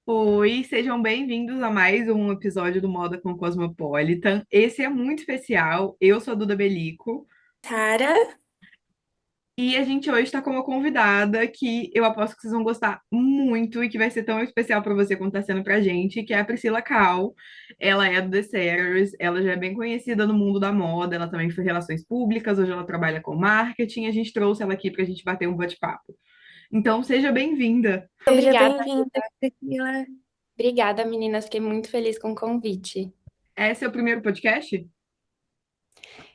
Oi, sejam bem-vindos a mais um episódio do Moda com Cosmopolitan. Esse é muito especial. Eu sou a Duda Belico Tara, e a gente hoje está com uma convidada que eu aposto que vocês vão gostar muito e que vai ser tão especial para você quanto está sendo para a gente, que é a Priscila Cal. Ela é do The Setters, ela já é bem conhecida no mundo da moda, ela também foi relações públicas, hoje ela trabalha com marketing. A gente trouxe ela aqui para a gente bater um bate-papo. Então, seja bem-vinda. seja Obrigada, bem-vinda, Priscila. obrigada, meninas. Fiquei muito feliz com o convite. Esse é o primeiro podcast?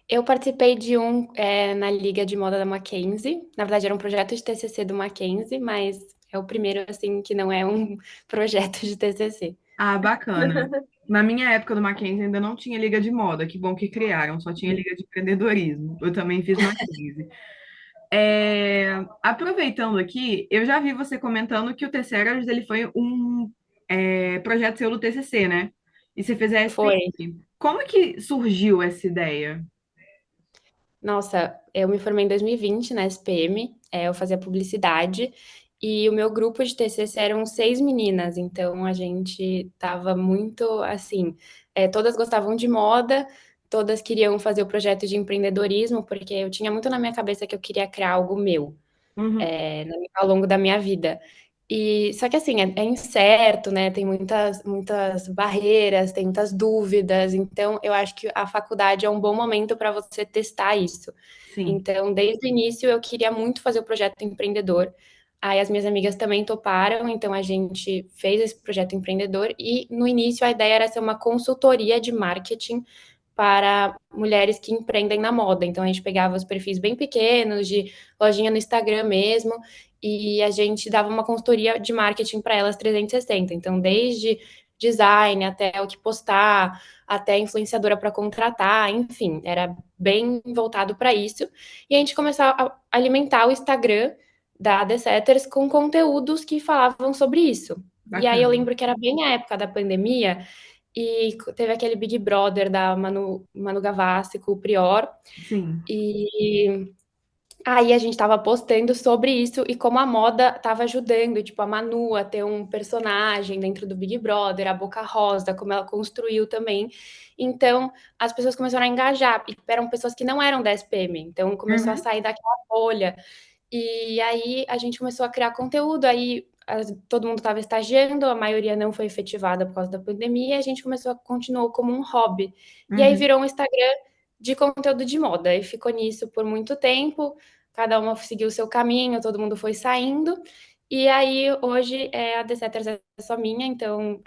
Eu participei de um na Liga de Moda da Mackenzie. Na verdade, era um projeto de TCC do Mackenzie, mas é o primeiro, assim, que não é um projeto de TCC. Ah, bacana. Na minha época do Mackenzie ainda não tinha liga de moda, que bom que criaram, só tinha liga de empreendedorismo. Eu também fiz Mackenzie. Aproveitando aqui, eu já vi você comentando que o Tesseras, ele foi um projeto seu do TCC, né? E você fez a Foi. SPM. Como é que surgiu essa ideia? Nossa, eu me formei em 2020 na SPM, eu fazia publicidade, e o meu grupo de TCC eram 6 meninas, então a gente tava muito assim, todas gostavam de moda, todas queriam fazer o projeto de empreendedorismo, porque eu tinha muito na minha cabeça que eu queria criar algo meu Uhum, ao longo da minha vida. E só que assim, é incerto, né? Tem muitas barreiras, tem muitas dúvidas. Então, eu acho que a faculdade é um bom momento para você testar isso. sim. Então, desde o início, eu queria muito fazer o projeto empreendedor. Aí as minhas amigas também toparam, então a gente fez esse projeto empreendedor e no início a ideia era ser uma consultoria de marketing para mulheres que empreendem na moda. Então a gente pegava os perfis bem pequenos, de lojinha no Instagram mesmo, e a gente dava uma consultoria de marketing para elas 360. Então, desde design até o que postar, até influenciadora para contratar, enfim, era bem voltado para isso. E a gente começou a alimentar o Instagram da The Setters com conteúdos que falavam sobre isso. E aí eu Bacana. lembro que era bem a época da pandemia, e teve aquele Big Brother da Manu Gavassi com o Prior, Sim. e aí a gente estava postando sobre isso e como a moda estava ajudando, tipo, a Manu a ter um personagem dentro do Big Brother, a Boca Rosa, como ela construiu também. Então, as pessoas começaram a engajar, e eram pessoas que não eram da SPM, então começou a Uhum, sair daquela bolha. E aí a gente começou a criar conteúdo, aí todo mundo estava estagiando, a maioria não foi efetivada por causa da pandemia, e a gente continuou como um hobby. E aí uhum. virou um Instagram de conteúdo de moda, e ficou nisso por muito tempo, cada uma seguiu o seu caminho, todo mundo foi saindo, e aí hoje a The Setters é só minha, então,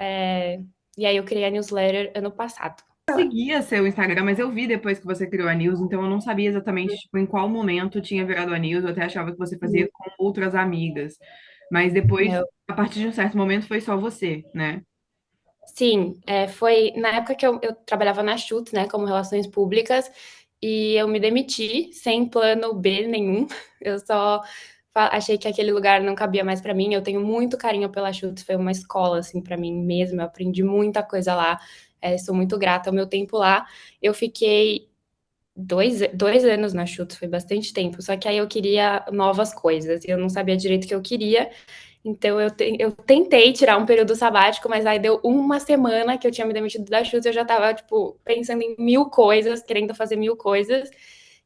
e aí eu criei a newsletter ano passado. Seguia seu Instagram, mas eu vi depois que você criou a News, então eu não sabia exatamente, tipo, em qual momento tinha virado a News, eu até achava que você fazia com outras amigas. Mas depois, Não. a partir de um certo momento, foi só você, né? Sim, foi na época que eu trabalhava na Schutz, né, como relações públicas, e eu me demiti sem plano B nenhum. Eu só achei que aquele lugar não cabia mais para mim. Eu tenho muito carinho pela Schutz, foi uma escola assim para mim mesma. Eu aprendi muita coisa lá. Sou muito grata ao meu tempo lá. Eu fiquei dois anos na Schutz, foi bastante tempo. Só que aí eu queria novas coisas e eu não sabia direito o que eu queria. Então eu tentei tirar um período sabático, mas aí deu uma semana que eu tinha me demitido da Chutes, eu já estava tipo pensando em mil coisas, querendo fazer mil coisas.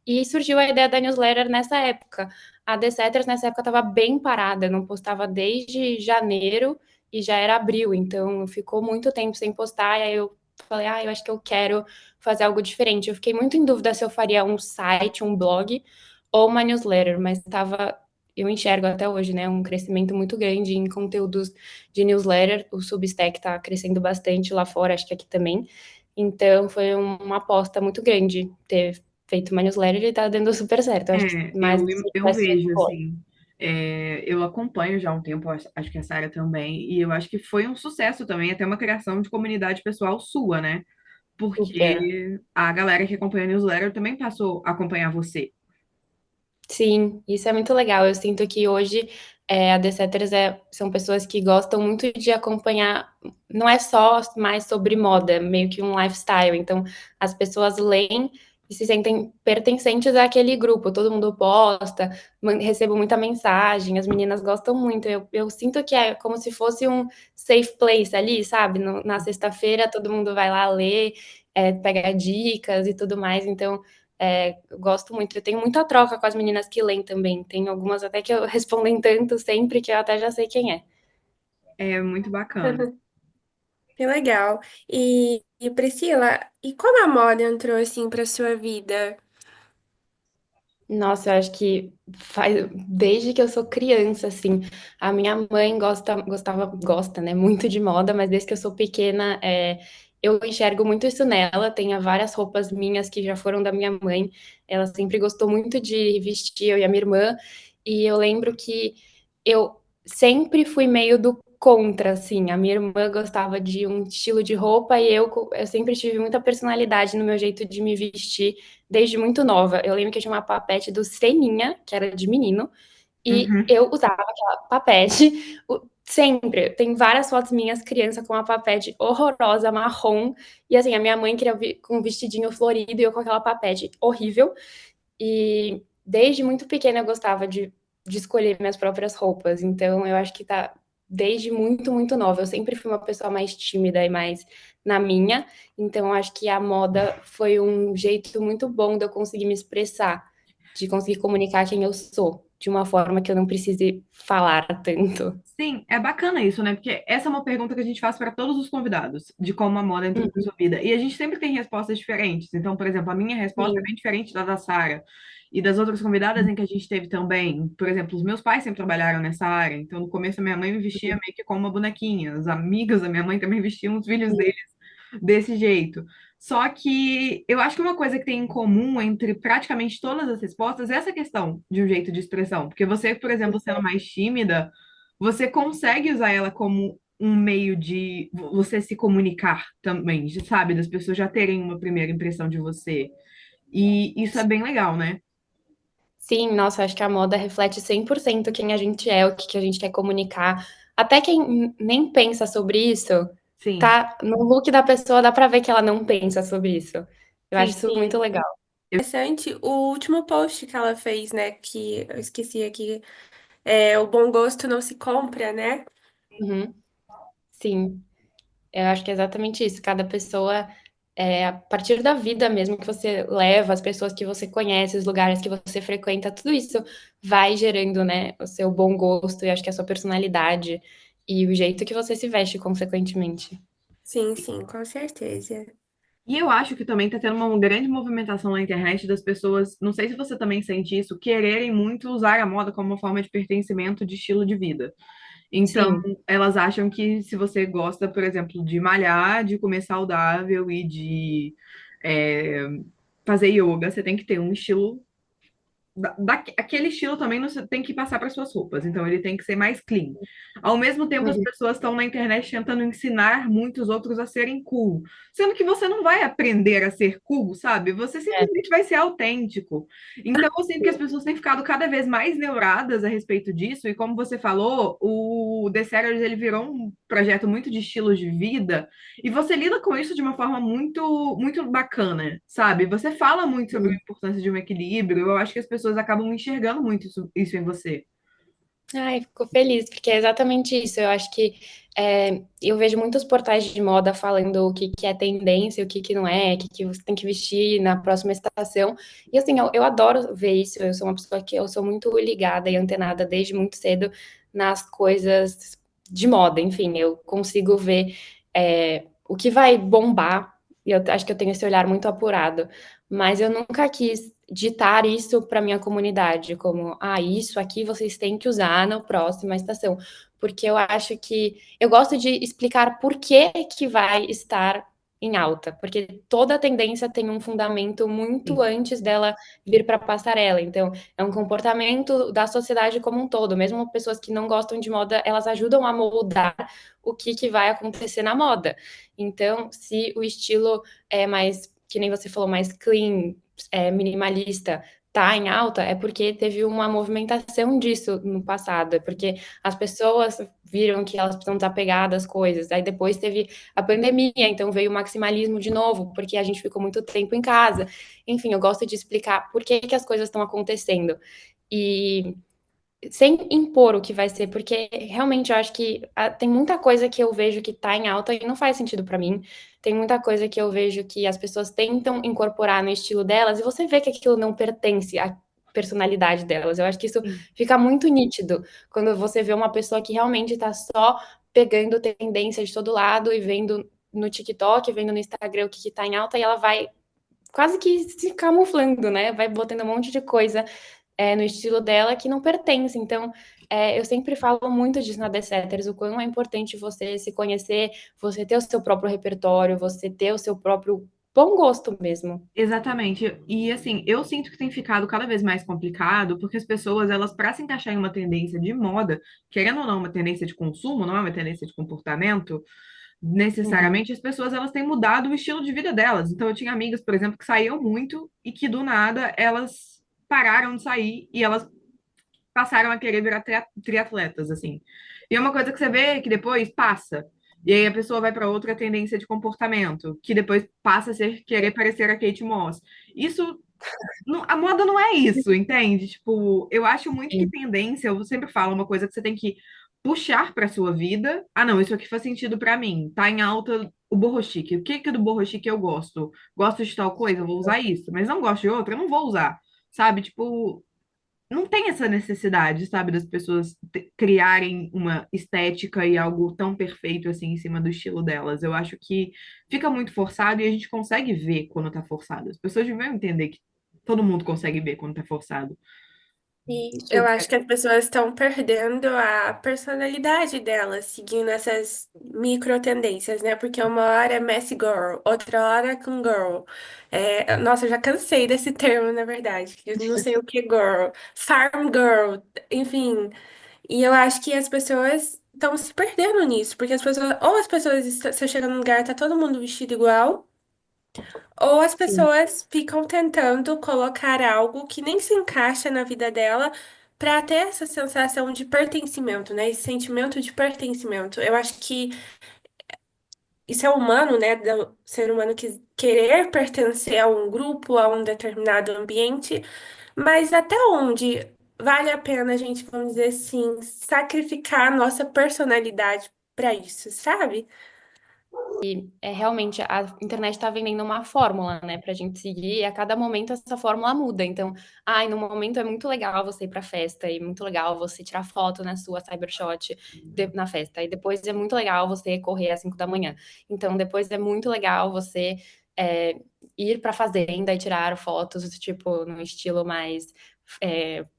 E surgiu a ideia da newsletter nessa época. A The Setters nessa época estava bem parada, não postava desde janeiro e já era abril, então ficou muito tempo sem postar. E aí eu falei, eu acho que eu quero fazer algo diferente. Eu fiquei muito em dúvida se eu faria um site, um blog ou uma newsletter, mas estava eu enxergo até hoje, né, um crescimento muito grande em conteúdos de newsletter. O Substack está crescendo bastante lá fora, acho que aqui também. Então, foi uma aposta muito grande ter feito uma newsletter e tá dando super certo. Eu acho que mais do que se Eu tivesse feito vejo, blog. assim, eu acompanho já há um tempo, acho que essa área também, e eu acho que foi um sucesso também, até uma criação de comunidade pessoal sua, né? Super. Porque a galera que acompanha a newsletter também passou a acompanhar você. Sim, isso é muito legal. Eu sinto que hoje a The Setters são pessoas que gostam muito de acompanhar, não é só mais sobre moda, é meio que um lifestyle. Então, as pessoas leem e se sentem pertencentes àquele grupo. Todo mundo posta, recebo muita mensagem, as meninas gostam muito. Eu sinto que é como se fosse um safe place ali, sabe? Na sexta-feira todo mundo vai lá ler, pega dicas e tudo mais. Então, eu gosto muito. Eu tenho muita troca com as meninas que leem também. Tem algumas até que eu respondem tanto sempre que eu até já sei quem é. É muito bacana. Que legal. E Priscila, e como a moda entrou assim para sua vida? Nossa, eu acho que faz desde que eu sou criança, assim. A minha mãe gosta, né, muito de moda, mas desde que eu sou pequena, eu enxergo muito isso nela. Tem várias roupas minhas que já foram da minha mãe. Ela sempre gostou muito de vestir, eu e a minha irmã. E eu lembro que eu sempre fui meio do contra, assim. A minha irmã gostava de um estilo de roupa e eu sempre tive muita personalidade no meu jeito de me vestir desde muito nova. Eu lembro que eu tinha uma papete do Seninha, que era de menino, e Uhum. eu usava aquela papete sempre. Tem várias fotos minhas criança com uma papete horrorosa, marrom, e assim, a minha mãe queria vir com um vestidinho florido e eu com aquela papete horrível. E desde muito pequena eu gostava de escolher minhas próprias roupas. Então eu acho que tá desde muito, muito nova. Eu sempre fui uma pessoa mais tímida e mais na minha. Então eu acho que a moda foi um jeito muito bom de eu conseguir me expressar, de conseguir comunicar quem eu sou, de uma forma que eu não precise falar tanto. Sim, é bacana isso, né? Porque essa é uma pergunta que a gente faz para todos os convidados, de como a moda entrou na Uhum, sua vida. E a gente sempre tem respostas diferentes. Então, por exemplo, a minha resposta é sim. bem diferente da Sara e das outras convidadas em que a gente teve também. Por exemplo, os meus pais sempre trabalharam nessa área. Então, no começo, a minha mãe me vestia meio que como uma bonequinha. As amigas da minha mãe também vestiam os filhos deles desse jeito. Só que eu acho que uma coisa que tem em comum entre praticamente todas as respostas é essa questão de um jeito de expressão. Porque você, por exemplo, sendo mais tímida, você consegue usar ela como um meio de você se comunicar também, sabe? Das pessoas já terem uma primeira impressão de você. E isso é bem legal, né? Sim, nossa, acho que a moda reflete 100% quem a gente é, o que que a gente quer comunicar. Até quem nem pensa sobre isso, Sim, tá no look da pessoa, dá pra ver que ela não pensa sobre isso. Eu sim. acho isso muito legal. Interessante, o último post que ela fez, né, que eu esqueci aqui, o bom gosto não se compra, né? Uhum, sim, eu acho que é exatamente isso. Cada pessoa, a partir da vida mesmo que você leva, as pessoas que você conhece, os lugares que você frequenta, tudo isso vai gerando, né, o seu bom gosto e acho que a sua personalidade e o jeito que você se veste, consequentemente. Sim, sim, com certeza. E eu acho que também está tendo uma grande movimentação na internet das pessoas, não sei se você também sente isso, quererem muito usar a moda como uma forma de pertencimento de estilo de vida. Então, Sim. elas acham que se você gosta, por exemplo, de malhar, de comer saudável e de é, fazer yoga, você tem que ter um estilo aquele estilo também não tem que passar para suas roupas, então ele tem que ser mais clean. Ao mesmo tempo, as Uhum. pessoas estão na internet tentando ensinar muitos outros a serem cool, sendo que você não vai aprender a ser cool, sabe? Você É, simplesmente vai ser autêntico. Então, eu sinto que as pessoas têm ficado cada vez mais neuradas a respeito disso, e como você falou, o The Setters, ele virou um projeto muito de estilo de vida, e você lida com isso de uma forma muito bacana, sabe? Você fala muito sobre a sim. importância de um equilíbrio. Eu acho que as pessoas acabam enxergando muito isso em você. Ai, fico feliz, porque é exatamente isso. Eu acho que eu vejo muitos portais de moda falando o que, que é tendência, o que, que não é, o que, que você tem que vestir na próxima estação. E assim, eu adoro ver isso. Eu sou uma pessoa que eu sou muito ligada e antenada desde muito cedo nas coisas de moda. Enfim, eu consigo ver o que vai bombar. E eu acho que eu tenho esse olhar muito apurado. Mas eu nunca quis ditar isso para minha comunidade, como, isso aqui vocês têm que usar na próxima estação, porque eu acho que eu gosto de explicar por que vai estar em alta, porque toda tendência tem um fundamento muito Sim. antes dela vir para a passarela. Então, é um comportamento da sociedade como um todo. Mesmo pessoas que não gostam de moda, elas ajudam a moldar o que vai acontecer na moda. Então, se o estilo é mais, que nem você falou, mais clean, minimalista tá em alta, é porque teve uma movimentação disso no passado, é porque as pessoas viram que elas precisam desapegar das coisas. Aí depois teve a pandemia, então veio o maximalismo de novo, porque a gente ficou muito tempo em casa. Enfim, eu gosto de explicar por que que as coisas estão acontecendo. E sem impor o que vai ser, porque realmente eu acho que tem muita coisa que eu vejo que tá em alta e não faz sentido pra mim. Tem muita coisa que eu vejo que as pessoas tentam incorporar no estilo delas e você vê que aquilo não pertence à personalidade delas. Eu acho que isso Sim. fica muito nítido quando você vê uma pessoa que realmente tá só pegando tendência de todo lado e vendo no TikTok, vendo no Instagram o que, que tá em alta e ela vai quase que se camuflando, né? Vai botando um monte de coisa no estilo dela que não pertence. Então, eu sempre falo muito disso na The Setters, o quão é importante você se conhecer, você ter o seu próprio repertório, você ter o seu próprio bom gosto mesmo. Exatamente. E assim, eu sinto que tem ficado cada vez mais complicado, porque as pessoas, elas, para se encaixar em uma tendência de moda, querendo ou não, uma tendência de consumo, não é uma tendência de comportamento, Uhum. necessariamente as pessoas elas têm mudado o estilo de vida delas. Então eu tinha amigas, por exemplo, que saíam muito e que do nada elas pararam de sair e elas passaram a querer virar triatletas, assim. E é uma coisa que você vê que depois passa. E aí a pessoa vai para outra tendência de comportamento, que depois passa a ser querer parecer a Kate Moss. Isso a moda não é isso, entende? Tipo, eu acho muito que Sim. tendência, eu sempre falo uma coisa que você tem que puxar para sua vida. Ah, não, isso aqui faz sentido para mim. Tá em alta o borro chique. O que que do borro chique eu gosto? Gosto de tal coisa, eu vou usar isso, mas não gosto de outra, eu não vou usar. Sabe? Tipo, não tem essa necessidade, sabe, das pessoas criarem uma estética e algo tão perfeito assim em cima do estilo delas. Eu acho que fica muito forçado e a gente consegue ver quando tá forçado. As pessoas deviam entender que todo mundo consegue ver quando tá forçado. E eu Super. acho que as pessoas estão perdendo a personalidade delas, seguindo essas micro tendências, né? Porque uma hora é messy girl, outra hora é com girl. Nossa, eu já cansei desse termo, na verdade. Eu não sei o que é girl. Farm girl, enfim. E eu acho que as pessoas estão se perdendo nisso, porque ou as pessoas, você chega num lugar, tá todo mundo vestido igual. Ou as Sim. pessoas ficam tentando colocar algo que nem se encaixa na vida dela para ter essa sensação de pertencimento, né? Esse sentimento de pertencimento. Eu acho que isso é humano, né? Do ser humano que querer pertencer a um grupo, a um determinado ambiente, mas até onde vale a pena a gente, vamos dizer assim, sacrificar a nossa personalidade para isso, sabe? Realmente a internet está vendendo uma fórmula, né, pra gente seguir, e a cada momento essa fórmula muda. Então, ai, no momento é muito legal você ir pra festa, e muito legal você tirar foto na sua Cybershot na festa, e depois é muito legal você correr às 5 da manhã. Então, depois é muito legal você é, ir pra fazenda e tirar fotos, tipo, no estilo mais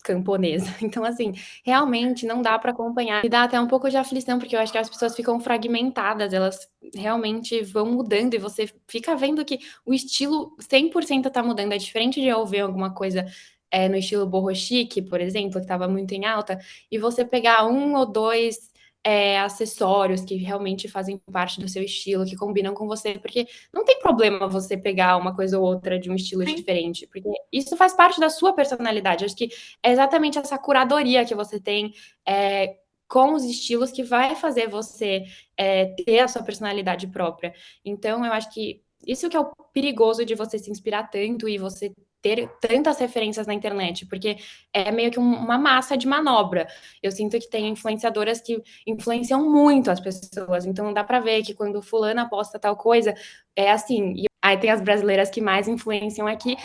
camponesa. Então, assim, realmente não dá para acompanhar. E dá até um pouco de aflição, porque eu acho que as pessoas ficam fragmentadas, elas realmente vão mudando e você fica vendo que o estilo 100% tá mudando. É diferente de eu ver alguma coisa no estilo boho chique, por exemplo, que estava muito em alta, e você pegar um ou dois acessórios que realmente fazem parte do seu estilo, que combinam com você, porque não tem problema você pegar uma coisa ou outra de um estilo Sim. diferente, porque isso faz parte da sua personalidade. Acho que é exatamente essa curadoria que você tem com os estilos que vai fazer você ter a sua personalidade própria. Então, eu acho que isso que é o perigoso de você se inspirar tanto e você ter tantas referências na internet, porque é meio que uma massa de manobra. Eu sinto que tem influenciadoras que influenciam muito as pessoas, então dá para ver que quando fulana posta tal coisa, é assim. E aí tem as brasileiras que mais influenciam aqui,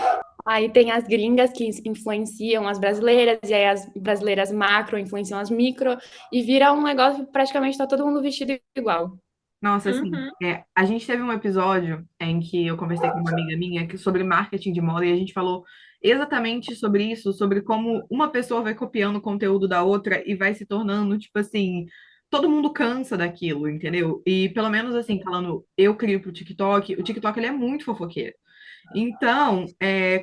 aí tem as gringas que influenciam as brasileiras, e aí as brasileiras macro influenciam as micro, e vira um negócio que praticamente tá todo mundo vestido igual. Nossa, assim, Uhum. a gente teve um episódio em que eu conversei com uma amiga minha sobre marketing de moda e a gente falou exatamente sobre isso, sobre como uma pessoa vai copiando o conteúdo da outra e vai se tornando, tipo assim, todo mundo cansa daquilo, entendeu? E pelo menos assim, falando, eu crio pro TikTok, o TikTok ele é muito fofoqueiro. Então,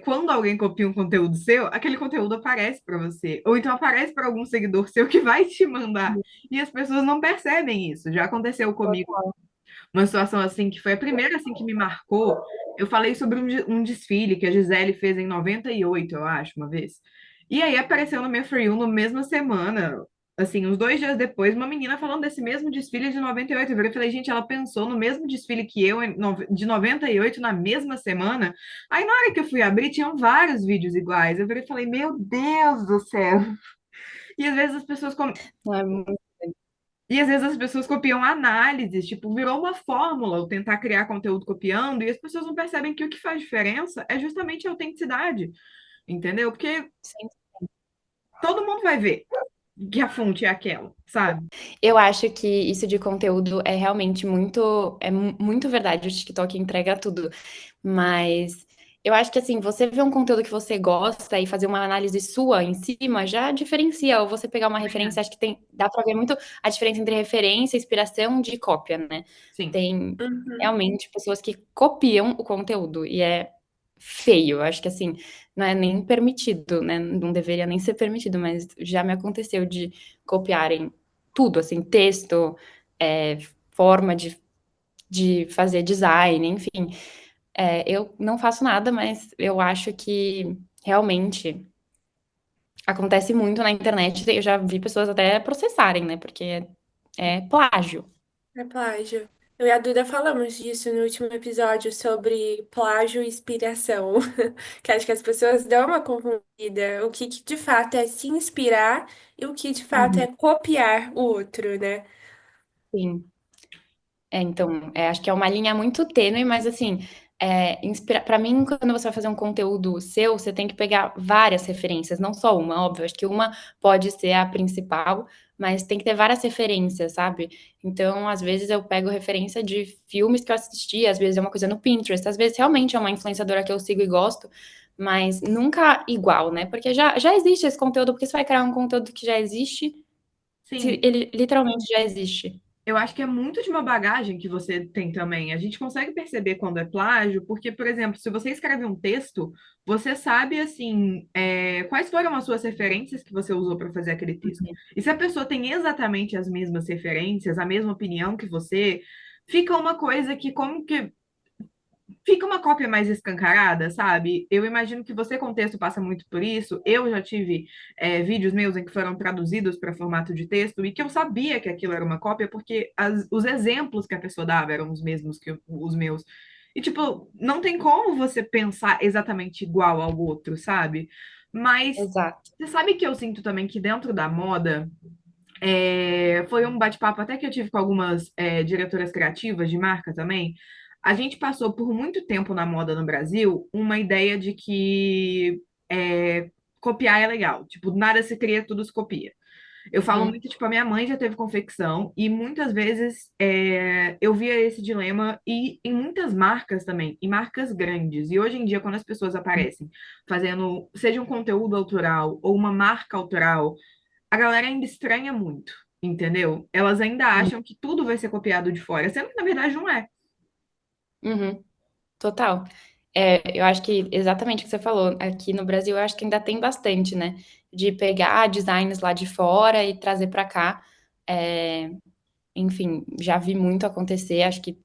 quando alguém copia um conteúdo seu, aquele conteúdo aparece para você, ou então aparece para algum seguidor seu que vai te mandar. E as pessoas não percebem isso. Já aconteceu comigo uma situação assim que foi a primeira assim que me marcou. Eu falei sobre um desfile que a Gisele fez em 98, eu acho, uma vez. E aí apareceu no meu For You na mesma semana. assim, uns 2 dias depois, uma menina falando desse mesmo desfile de 98. Eu virei e falei, gente, ela pensou no mesmo desfile que eu, de 98, na mesma semana. Aí, na hora que eu fui abrir, tinham vários vídeos iguais. Eu virei e falei, meu Deus do céu. E às vezes as pessoas Não é muito. e às vezes as pessoas copiam análises, tipo, virou uma fórmula, o tentar criar conteúdo copiando, e as pessoas não percebem que o que faz diferença é justamente a autenticidade, entendeu? Porque todo mundo vai ver que a fonte é aquela, sabe? Eu acho que isso de conteúdo é realmente muito, muito verdade. O TikTok entrega tudo. Mas eu acho que assim, você ver um conteúdo que você gosta e fazer uma análise sua em cima já diferencia. Ou você pegar uma referência, Verdade. acho que dá pra ver muito a diferença entre referência, inspiração de cópia, né? Sim, Tem Uhum. realmente pessoas que copiam o conteúdo e é feio. Eu acho que assim, não é nem permitido, né? Não deveria nem ser permitido, mas já me aconteceu de copiarem tudo, assim, texto, é, forma de fazer design, enfim. Eu não faço nada, mas eu acho que realmente acontece muito na internet. Eu já vi pessoas até processarem, né? Porque é plágio. É plágio. Eu e a Duda falamos disso no último episódio sobre plágio e inspiração. Que acho que as pessoas dão uma confundida. O que que de fato é se inspirar e o que de fato é uhum, copiar o outro, né? Sim. Então, acho que é uma linha muito tênue, mas assim, para mim, quando você vai fazer um conteúdo seu, você tem que pegar várias referências, não só uma, óbvio. Acho que uma pode ser a principal, mas tem que ter várias referências, sabe? Então, às vezes eu pego referência de filmes que eu assisti, às vezes é uma coisa no Pinterest, às vezes realmente é uma influenciadora que eu sigo e gosto, mas nunca igual, né? Porque já existe esse conteúdo, porque você vai criar um conteúdo que já existe, se sim. ele literalmente já existe. Eu acho que é muito de uma bagagem que você tem também. A gente consegue perceber quando é plágio, porque, por exemplo, se você escreve um texto, você sabe, assim, quais foram as suas referências que você usou para fazer aquele texto. E se a pessoa tem exatamente as mesmas referências, a mesma opinião que você, fica uma coisa que, como que fica uma cópia mais escancarada, sabe? Eu imagino que você, com texto, passa muito por isso. Eu já tive vídeos meus em que foram traduzidos para formato de texto e que eu sabia que aquilo era uma cópia porque os exemplos que a pessoa dava eram os mesmos que os meus. E, tipo, não tem como você pensar exatamente igual ao outro, sabe? Mas Exato. você sabe que eu sinto também que dentro da moda foi um bate-papo até que eu tive com algumas diretoras criativas de marca também. A gente passou por muito tempo na moda no Brasil uma ideia de que copiar é legal. Tipo, nada se cria, tudo se copia. Eu falo Uhum. muito, tipo, a minha mãe já teve confecção e muitas vezes eu via esse dilema e em muitas marcas também, em marcas grandes. E hoje em dia, quando as pessoas aparecem fazendo, seja um conteúdo autoral ou uma marca autoral, a galera ainda estranha muito, entendeu? Elas ainda acham que tudo vai ser copiado de fora, sendo que na verdade não é. Uhum. Total. Eu acho que exatamente o que você falou. Aqui no Brasil, eu acho que ainda tem bastante, né? De pegar designs lá de fora e trazer para cá. É, enfim, já vi muito acontecer. Acho que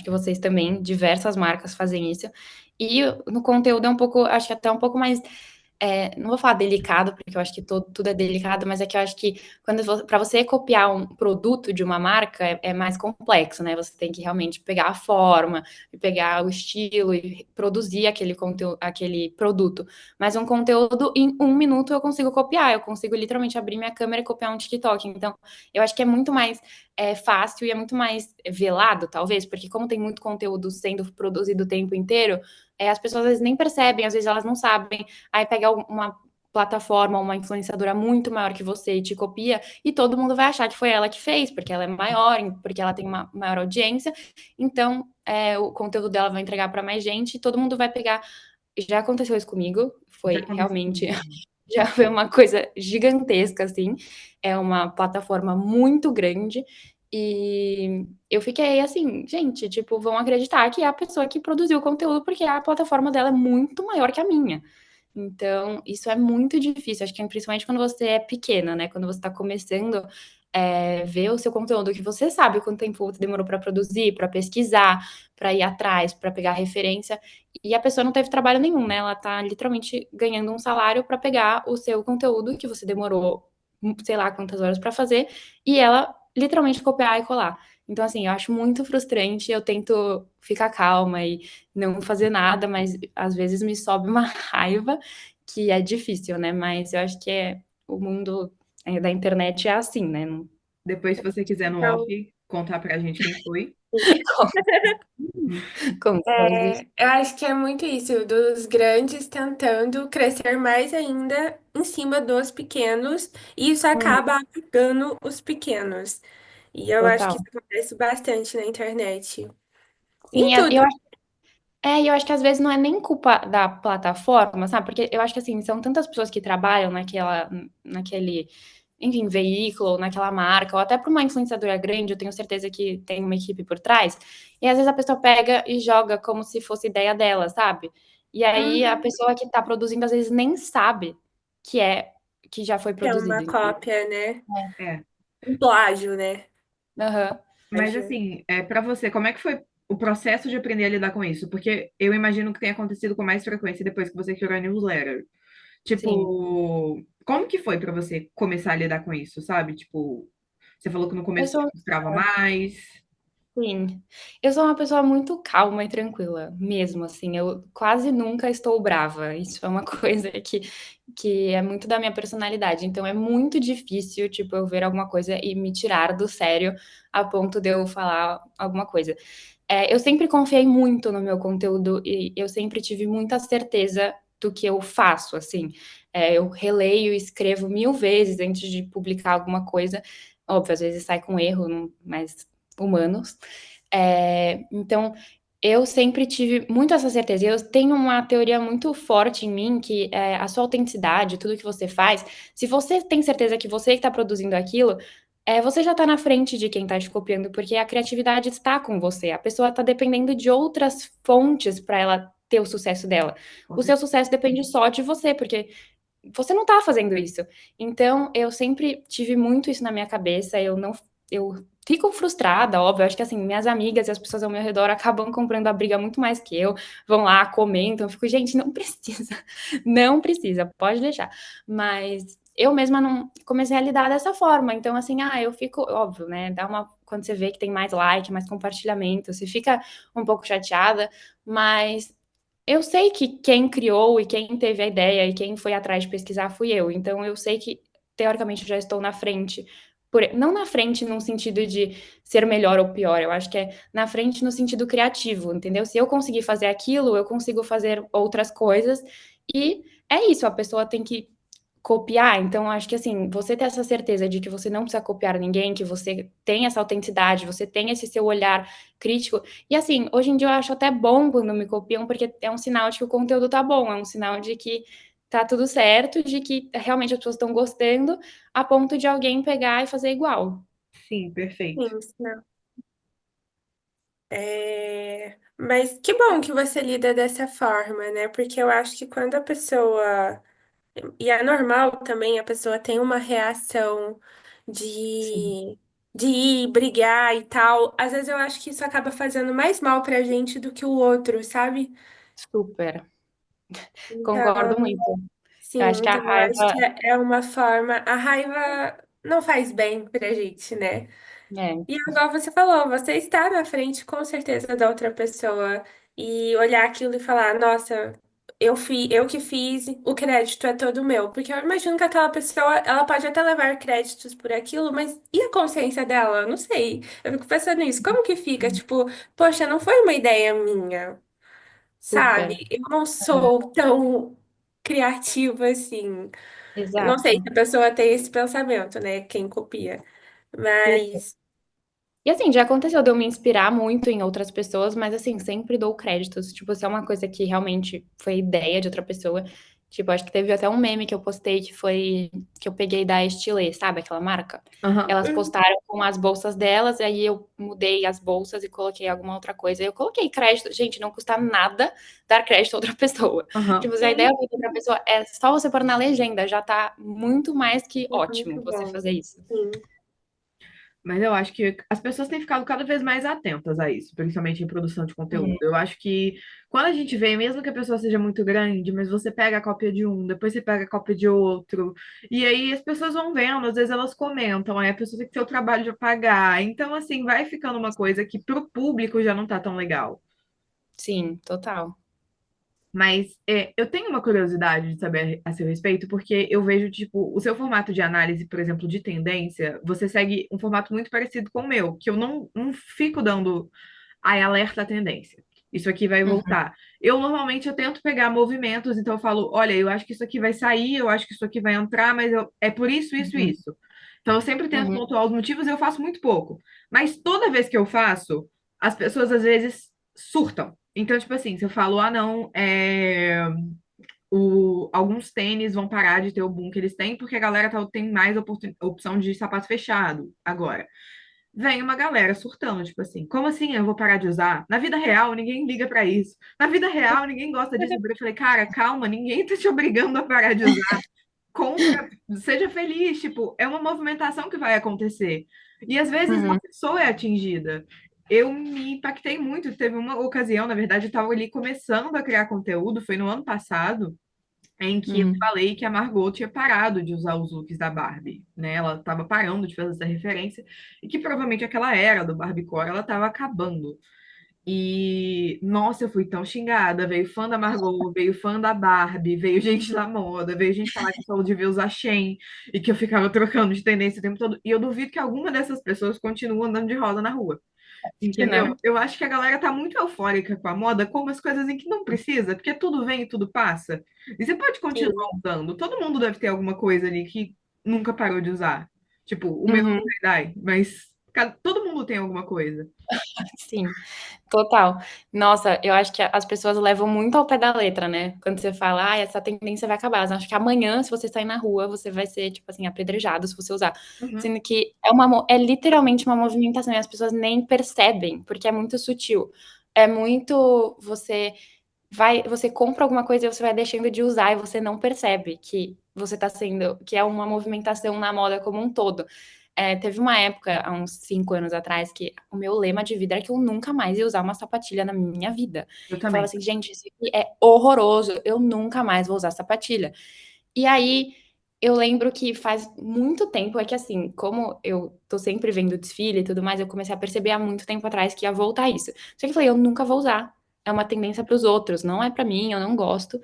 vocês também, diversas marcas fazem isso. E no conteúdo é um pouco, acho que até um pouco mais, não vou falar delicado, porque eu acho que tudo é delicado, mas é que eu acho que para você copiar um produto de uma marca é mais complexo, né? Você tem que realmente pegar a forma, e pegar o estilo e produzir aquele conteúdo, aquele produto. Mas um conteúdo em 1 minuto eu consigo copiar, eu consigo literalmente abrir minha câmera e copiar um TikTok. Então, eu acho que é muito mais fácil e é muito mais velado, talvez, porque como tem muito conteúdo sendo produzido o tempo inteiro, as pessoas às vezes nem percebem, às vezes elas não sabem, aí pega uma plataforma, uma influenciadora muito maior que você e te copia, e todo mundo vai achar que foi ela que fez, porque ela é maior, porque ela tem uma maior audiência, então o conteúdo dela vai entregar para mais gente, e todo mundo vai pegar. Já aconteceu isso comigo, Já foi aconteceu realmente comigo também. já foi uma coisa gigantesca, assim. É uma plataforma muito grande. E eu fiquei assim, gente, tipo, vão acreditar que é a pessoa que produziu o conteúdo, porque a plataforma dela é muito maior que a minha. Então, isso é muito difícil. Acho que principalmente quando você é pequena, né? Quando você está começando, ver o seu conteúdo, que você sabe quanto tempo você demorou para produzir, para pesquisar, para ir atrás, para pegar referência. E a pessoa não teve trabalho nenhum, né? Ela tá literalmente ganhando um salário para pegar o seu conteúdo que você demorou sei lá quantas horas para fazer, e ela literalmente copiar e colar. Então, assim, eu acho muito frustrante, eu tento ficar calma e não fazer nada, mas às vezes me sobe uma raiva que é difícil, né? Mas eu acho que o mundo da internet é assim, né? Não Depois, se você quiser no Então, off, contar pra gente quem foi. como pode deixar. eu acho que é muito isso, dos grandes tentando crescer mais ainda em cima dos pequenos, e isso acaba apagando os pequenos. E eu acho que Total. isso acontece bastante na internet. Em Sim, tudo. eu acho que às vezes não é nem culpa da plataforma, sabe? Porque eu acho que assim, são tantas pessoas que trabalham naquele, enfim, veículo, naquela marca, ou até para uma influenciadora grande, eu tenho certeza que tem uma equipe por trás, e às vezes a pessoa pega e joga como se fosse ideia dela, sabe? E aí a Uhum. pessoa que está produzindo às vezes nem sabe que é que já foi É uma produzido, entendeu? cópia, né? É. Um plágio, né? Aham. Mas assim, para você, como é que foi o processo de aprender a lidar com isso? Porque eu imagino que tenha acontecido com mais frequência depois que você criou a newsletter. Sim. Tipo, como que foi para você começar a lidar com isso, sabe? Tipo, você falou que no Eu começo te sou frustrava mais. Sim. Eu sou uma pessoa muito calma e tranquila, mesmo, assim, eu quase nunca estou brava, isso é uma coisa que é muito da minha personalidade, então é muito difícil, tipo, eu ver alguma coisa e me tirar do sério a ponto de eu falar alguma coisa. Eu sempre confiei muito no meu conteúdo e eu sempre tive muita certeza do que eu faço, assim, eu releio e escrevo 1000 vezes antes de publicar alguma coisa, óbvio, às vezes sai com erro, mas humanos. Então, eu sempre tive muito essa certeza. Eu tenho uma teoria muito forte em mim que é a sua autenticidade, tudo que você faz. Se você tem certeza que você está produzindo aquilo, você já está na frente de quem está te copiando, porque a criatividade está com você. A pessoa está dependendo de outras fontes para ela ter o sucesso dela. Com O seu certeza. sucesso depende só de você, porque você não tá fazendo isso. Então, eu sempre tive muito isso na minha cabeça, eu fico frustrada, óbvio, acho que assim, minhas amigas e as pessoas ao meu redor acabam comprando a briga muito mais que eu, vão lá, comentam, eu fico, gente, não precisa, não precisa, pode deixar. Mas eu mesma não comecei a lidar dessa forma, então assim, eu fico, óbvio, né, quando você vê que tem mais like, mais compartilhamento, você fica um pouco chateada, mas eu sei que quem criou e quem teve a ideia e quem foi atrás de pesquisar fui eu. Então eu sei que, teoricamente, eu já estou na frente. Não na frente num sentido de ser melhor ou pior, eu acho que é na frente no sentido criativo, entendeu? Se eu conseguir fazer aquilo, eu consigo fazer outras coisas. E é isso, a pessoa tem que copiar. Então, acho que assim, você ter essa certeza de que você não precisa copiar ninguém, que você tem essa autenticidade, você tem esse seu olhar crítico. E assim, hoje em dia eu acho até bom quando me copiam, porque é um sinal de que o conteúdo tá bom, é um sinal de que tá tudo certo, de que realmente as pessoas estão gostando, a ponto de alguém pegar e fazer igual. Sim, perfeito. Sim, não. Mas que bom que você lida dessa forma, né? Porque eu acho que quando a pessoa. E é normal também, a pessoa tem uma reação Sim, de, de ir brigar e tal. Às vezes eu acho que isso acaba fazendo mais mal pra gente do que o outro, sabe? super. Concordo Então, muito. sim, Eu acho que a então eu acho raiva que é uma forma. A raiva não faz bem pra gente, né? é, E igual você falou, você está na frente com certeza da outra pessoa e olhar aquilo e falar, nossa, eu que fiz, o crédito é todo meu. Porque eu imagino que aquela pessoa, ela pode até levar créditos por aquilo, mas e a consciência dela? Eu não sei. Eu fico pensando nisso. Como que fica? Tipo, poxa, não foi uma ideia minha, super. sabe? Eu não sou tão criativa assim. Eu não sei Exato. se a pessoa tem esse pensamento, né? Quem copia. Mas. E assim, já aconteceu de eu me inspirar muito em outras pessoas, mas assim, sempre dou créditos. Tipo, se é uma coisa que realmente foi ideia de outra pessoa. Tipo, acho que teve até um meme que eu postei que foi que eu peguei da Estilé, sabe aquela marca? Aham, Elas postaram com as bolsas delas, e aí eu mudei as bolsas e coloquei alguma outra coisa. Eu coloquei crédito. Gente, não custa nada dar crédito a outra pessoa. aham. Tipo, se a ideia foi de outra pessoa, é só você pôr na legenda, já tá muito mais que É ótimo muito você bom. fazer isso. Sim. Mas eu acho que as pessoas têm ficado cada vez mais atentas a isso, principalmente em produção de conteúdo. Uhum. Eu acho que quando a gente vê, mesmo que a pessoa seja muito grande, mas você pega a cópia de um, depois você pega a cópia de outro, e aí as pessoas vão vendo, às vezes elas comentam, aí a pessoa tem que ter o trabalho de apagar. Então, assim, vai ficando uma coisa que pro público já não tá tão legal. Sim, total. Mas eu tenho uma curiosidade de saber a seu respeito, porque eu vejo, tipo, o seu formato de análise, por exemplo, de tendência, você segue um formato muito parecido com o meu, que eu não fico dando, ai, alerta à tendência. Isso aqui vai Uhum, voltar. Eu normalmente eu tento pegar movimentos, então eu falo, olha, eu acho que isso aqui vai sair, eu acho que isso aqui vai entrar, mas é por isso, isso, uhum, isso. Então eu sempre tento uhum, pontuar os motivos e eu faço muito pouco. Mas toda vez que eu faço, as pessoas às vezes surtam. Então, tipo assim, se eu falo, ah, não, alguns tênis vão parar de ter o boom que eles têm, porque a galera tem mais opção de sapato fechado agora. Vem uma galera surtando, tipo assim, como assim eu vou parar de usar? Na vida real, ninguém liga pra isso. Na vida real, ninguém gosta disso. Eu falei, cara, calma, ninguém tá te obrigando a parar de usar. Compra, seja feliz, tipo, é uma movimentação que vai acontecer. E às vezes uma uhum, pessoa é atingida. Eu me impactei muito. Teve uma ocasião, na verdade, eu estava ali começando a criar conteúdo, foi no ano passado, em que eu uhum. falei que a Margot tinha parado de usar os looks da Barbie, né? Ela estava parando de fazer essa referência e que provavelmente aquela era do Barbiecore ela estava acabando. E nossa, eu fui tão xingada. Veio fã da Margot, veio fã da Barbie, veio gente da moda, veio gente falar que eu só devia usar Shein e que eu ficava trocando de tendência o tempo todo. E eu duvido que alguma dessas pessoas continue andando de rosa na rua. Que Entendeu? não. Eu acho que a galera tá muito eufórica com a moda, com umas coisas em que não precisa, porque tudo vem e tudo passa. E você pode continuar Sim. usando. Todo mundo deve ter alguma coisa ali que nunca parou de usar. Tipo, o meu Uhum, não tie-dye, mas todo mundo tem alguma coisa. sim. Total. Nossa, eu acho que as pessoas levam muito ao pé da letra, né? Quando você fala, ah, essa tendência vai acabar. Eu acho que amanhã, se você sair na rua, você vai ser, tipo assim, apedrejado se você usar. Uhum. Sendo que é literalmente uma movimentação e as pessoas nem percebem, porque é muito sutil. É muito, você compra alguma coisa e você vai deixando de usar e você não percebe que você tá sendo, que é uma movimentação na moda como um todo. Teve uma época, há uns 5 anos atrás, que o meu lema de vida era que eu nunca mais ia usar uma sapatilha na minha vida. Eu Eu falava também. assim, gente, isso aqui é horroroso, eu nunca mais vou usar sapatilha. E aí, eu lembro que faz muito tempo, é que assim, como eu tô sempre vendo desfile e tudo mais, eu comecei a perceber há muito tempo atrás que ia voltar isso. Só que eu falei, eu nunca vou usar. É uma tendência para os outros, não é para mim, eu não gosto.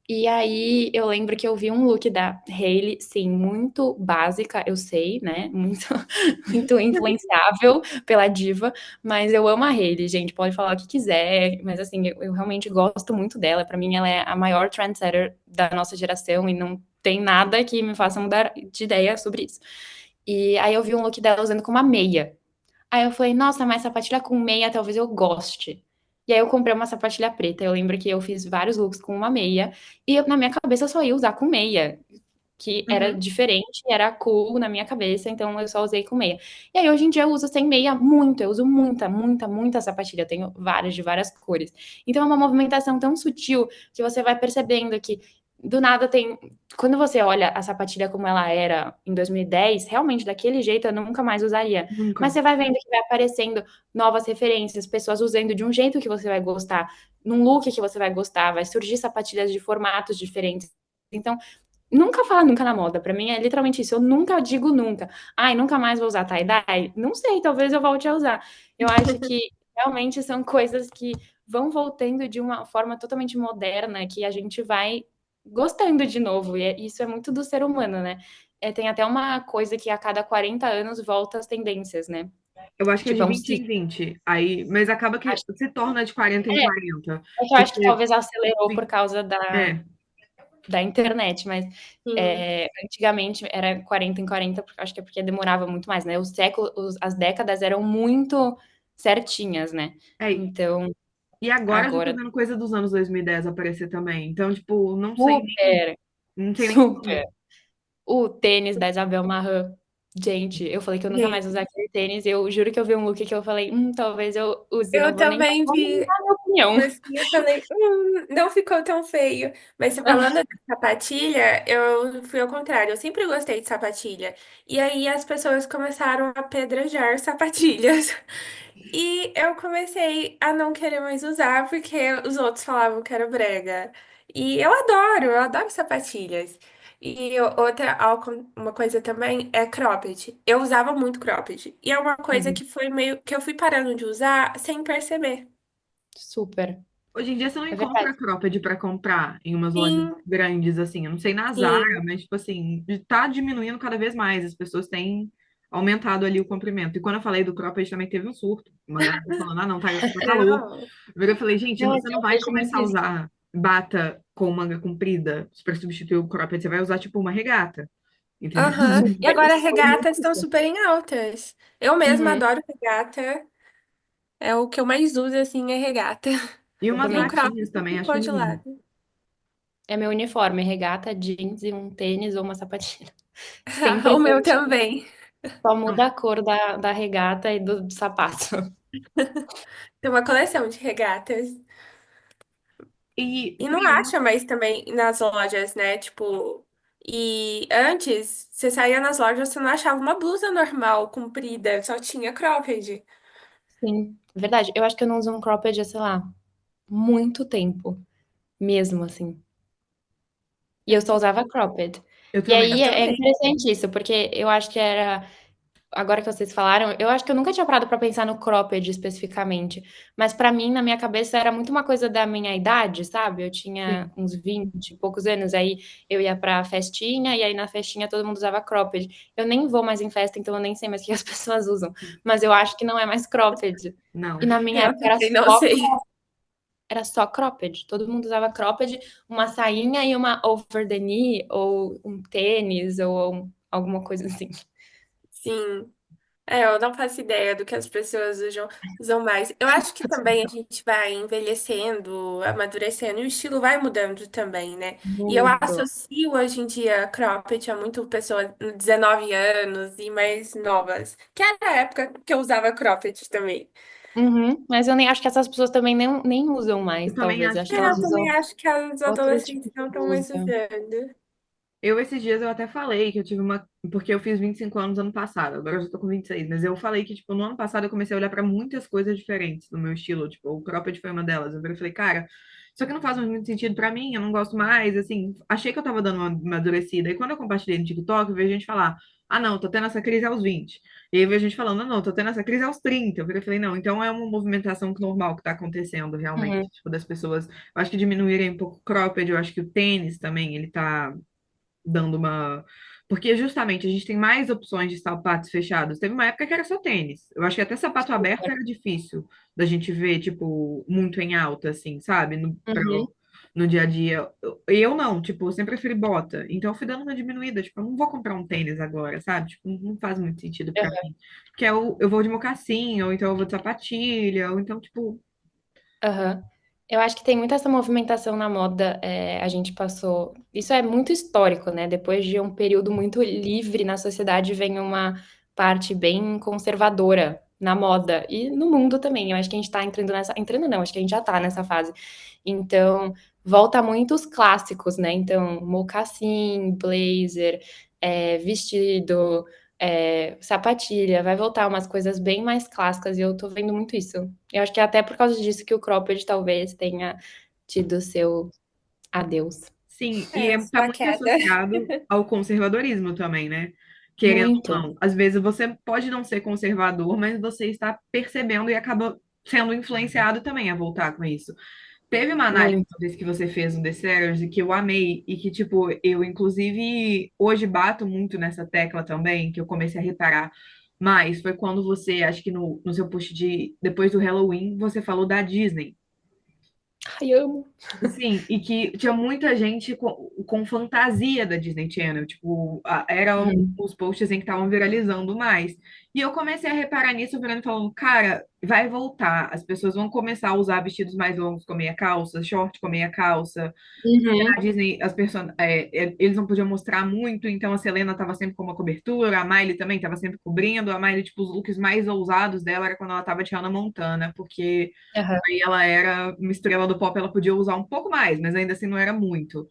E aí eu lembro que eu vi um look da Hailey, sim, muito básica, eu sei, né? Muito, muito influenciável pela diva, mas eu amo a Hailey, gente, pode falar o que quiser, mas assim, eu realmente gosto muito dela. Pra mim, ela é a maior trendsetter da nossa geração e não tem nada que me faça mudar de ideia sobre isso. E aí eu vi um look dela usando com uma meia. Aí eu falei, nossa, mas sapatilha com meia talvez eu goste. E aí eu comprei uma sapatilha preta. Eu lembro que eu fiz vários looks com uma meia. E na minha cabeça eu só ia usar com meia. Que era Uhum. diferente, era cool na minha cabeça, então eu só usei com meia. E aí hoje em dia eu uso sem meia muito. Eu uso muita, muita, muita sapatilha. Eu tenho várias, de várias cores. Então é uma movimentação tão sutil que você vai percebendo que do nada tem. Quando você olha a sapatilha como ela era em 2010, realmente daquele jeito eu nunca mais usaria. Mas Nunca. você vai vendo que vai aparecendo novas referências, pessoas usando de um jeito que você vai gostar, num look que você vai gostar, vai surgir sapatilhas de formatos diferentes. Então, nunca fala nunca na moda. Pra mim é literalmente isso. Eu nunca digo nunca. Ai, nunca mais vou usar tie-dye. Não sei, talvez eu volte a usar. Eu acho que realmente são coisas que vão voltando de uma forma totalmente moderna que a gente vai gostando de novo. E isso é muito do ser humano, né? Tem até uma coisa que a cada 40 anos volta as tendências, né? Eu acho que é Tipo, de é um 20 ciclo. em 20. Aí, mas acaba que Acho- se torna de 40 em É, 40. é que eu acho que Porque, talvez acelerou por sim, causa da, é. da internet, mas Sim. antigamente era 40 em 40, porque acho que é porque demorava muito mais, né? As décadas eram muito certinhas, né? É, Então, e agora eu já tô agora, vendo coisa dos anos 2010 aparecer também. Então, tipo, não sei nem, super, não sei nem super. como. O tênis da Isabel Marant, gente, eu falei que eu nunca mais Gente, usar aquele tênis. Eu juro que eu vi um look que eu falei, talvez eu use, não eu vou nem dar também vou nem vi. dar minha opinião. assim, eu falei, não ficou tão feio. Mas você falando de sapatilha, eu fui ao contrário. Eu sempre gostei de sapatilha. E aí as pessoas começaram a apedrejar sapatilhas. E eu comecei a não querer mais usar porque os outros falavam que era brega. E eu adoro sapatilhas. E uma coisa também é cropped. Eu usava muito cropped. E é uma coisa Sim. que foi meio que eu fui parando de usar sem perceber. Super. Hoje em dia você não É verdade. encontra cropped para comprar em umas lojas Sim, grandes, assim. Eu não sei na Zara, sim. mas, tipo assim, tá diminuindo cada vez mais. As pessoas têm aumentado ali o comprimento. E quando eu falei do cropped, também teve um surto. Uma galera falando, ah, não, tá calor. Não. Eu falei, gente, Não, você eu não vai vejo muito começar a isso. usar bata com manga comprida para substituir o cropped. Você vai usar, tipo, uma regata. Entendeu? Aham. E agora Eu vejo muito regatas estão isso. super em altas. Eu mesma Uhum, adoro regata. É o que eu mais uso, assim, é regata. E eu umas E o também. cropped batinhas também, acho ficou de lindo. lado. É meu uniforme, regata, jeans e um tênis ou uma sapatilha. Sempre O meu veste, também. só muda a cor da regata e do sapato. Tem uma coleção de regatas. E E não acha mais também nas lojas, né? Tipo, e antes, você saía nas lojas, você não achava uma blusa normal, comprida, só tinha cropped. Sim, verdade. Eu acho que eu não uso um cropped há, sei lá, muito tempo, mesmo assim. E eu só usava cropped. eu E também. Eu aí é também. interessante isso, porque eu acho que era. Agora que vocês falaram, eu acho que eu nunca tinha parado pra pensar no cropped especificamente, mas pra mim, na minha cabeça, era muito uma coisa da minha idade, sabe? Eu tinha Sim. uns 20 e poucos anos, aí eu ia pra festinha, e aí na festinha todo mundo usava cropped. Eu nem vou mais em festa, então eu nem sei mais o que as pessoas usam, mas eu acho que não é mais cropped. Não. E na minha Eu época também não sei. era só cropped, todo mundo usava cropped, uma sainha e uma over the knee, ou um tênis, ou alguma coisa assim. Sim. É, eu não faço ideia do que as pessoas usam mais. Eu acho que também a gente vai envelhecendo, amadurecendo, e o estilo vai mudando também, né? E eu Muito. associo hoje em dia cropped a muito pessoas de 19 anos e mais novas, que era a época que eu usava cropped também. Uhum, mas eu nem acho que essas pessoas também nem usam mais, Eu também talvez. acho Acho que que É, elas eu também usam acho que as outro adolescentes tipo não de estão mais blusa. usando. esses dias eu até falei que eu tive uma. Porque eu fiz 25 anos ano passado, agora eu já tô com 26, mas eu falei que, tipo, no ano passado eu comecei a olhar pra muitas coisas diferentes no meu estilo, tipo, o cropped foi uma delas. Eu falei, cara, isso aqui não faz muito sentido pra mim, eu não gosto mais, assim, achei que eu tava dando uma amadurecida. E quando eu compartilhei no TikTok, eu vejo gente falar, ah, não, tô tendo essa crise aos 20. E aí eu vejo gente falando, não, tô tendo essa crise aos 30. Falei, não, então é uma movimentação normal que tá acontecendo realmente, Uhum, tipo, das pessoas, eu acho que diminuírem um pouco o cropped, eu acho que o tênis também, ele tá dando uma. Porque justamente a gente tem mais opções de sapatos fechados. Teve uma época que era só tênis. Eu acho que até sapato aberto era difícil da gente ver, tipo, muito em alta, assim, sabe? uhum, No dia a dia. Eu não, tipo, eu sempre preferi bota. Então eu fui dando uma diminuída. Tipo, eu não vou comprar um tênis agora, sabe? Tipo, não faz muito sentido pra mim. Porque eu vou de mocassim, ou então eu vou de sapatilha, ou então, tipo. aham. Eu acho que tem muita essa movimentação na moda. A gente passou. Isso é muito histórico, né? Depois de um período muito livre na sociedade, vem uma parte bem conservadora na moda e no mundo também. Eu acho que a gente tá entrando nessa. Entrando não, acho que a gente já tá nessa fase. Então, volta muito os clássicos, né? Então, mocassim, blazer, vestido, sapatilha, vai voltar umas coisas bem mais clássicas e eu tô vendo muito isso. Eu acho que é até por causa disso que o cropped talvez tenha tido seu adeus. Sim, e É, tá sua muito queda. associado ao conservadorismo também, né? Querendo ou Muito, não. Às vezes você pode não ser conservador, mas você está percebendo e acaba sendo influenciado também a voltar com isso. Teve uma análise muito. uma vez que você fez no The Series e que eu amei, e que, tipo, eu, inclusive, hoje bato muito nessa tecla também, que eu comecei a reparar. Mas foi quando você, acho que no seu post de depois do Halloween, você falou da Disney. Ai, amo. Sim, e que tinha muita gente com fantasia da Disney Channel, tipo, eram Uhum. os posts em que estavam viralizando mais. E eu comecei a reparar nisso, virando e falando, cara, vai voltar. As pessoas vão começar a usar vestidos mais longos com meia calça, short com meia calça. A Uhum. Disney, eles não podiam mostrar muito, então a Selena estava sempre com uma cobertura, a Miley também estava sempre cobrindo. A Miley, tipo, os looks mais ousados dela era quando ela estava de Hannah Montana, porque Aham. aí ela era uma estrela do pop, ela podia usar um pouco mais, mas ainda assim não era muito.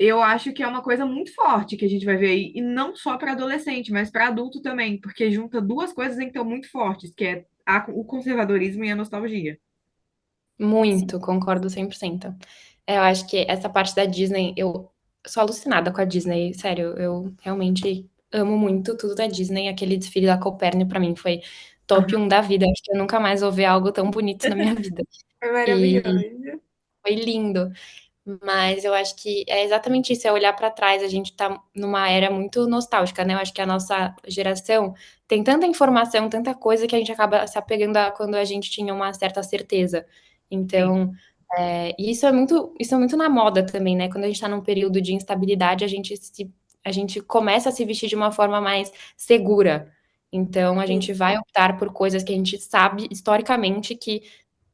Eu acho que é uma coisa muito forte que a gente vai ver aí, e não só para adolescente, mas para adulto também, porque junta duas coisas então muito fortes, que é o conservadorismo e a nostalgia. Muito, concordo 100%. Eu acho que essa parte da Disney, eu sou alucinada com a Disney, sério, eu realmente amo muito tudo da Disney. Aquele desfile da Copérnico pra mim foi top Aham. 1 da vida. Acho que eu nunca mais vou ver algo tão bonito na minha vida. É E maravilhoso. foi lindo. Mas eu acho que é exatamente isso, é olhar para trás. A gente tá numa era muito nostálgica, né? Eu acho que a nossa geração tem tanta informação, tanta coisa que a gente acaba se apegando a quando a gente tinha uma certa certeza. Sim, Então, e isso é muito na moda também, né? Quando a gente tá num período de instabilidade, a gente começa a se vestir de uma forma mais segura. Então, a Sim, gente vai optar por coisas que a gente sabe historicamente que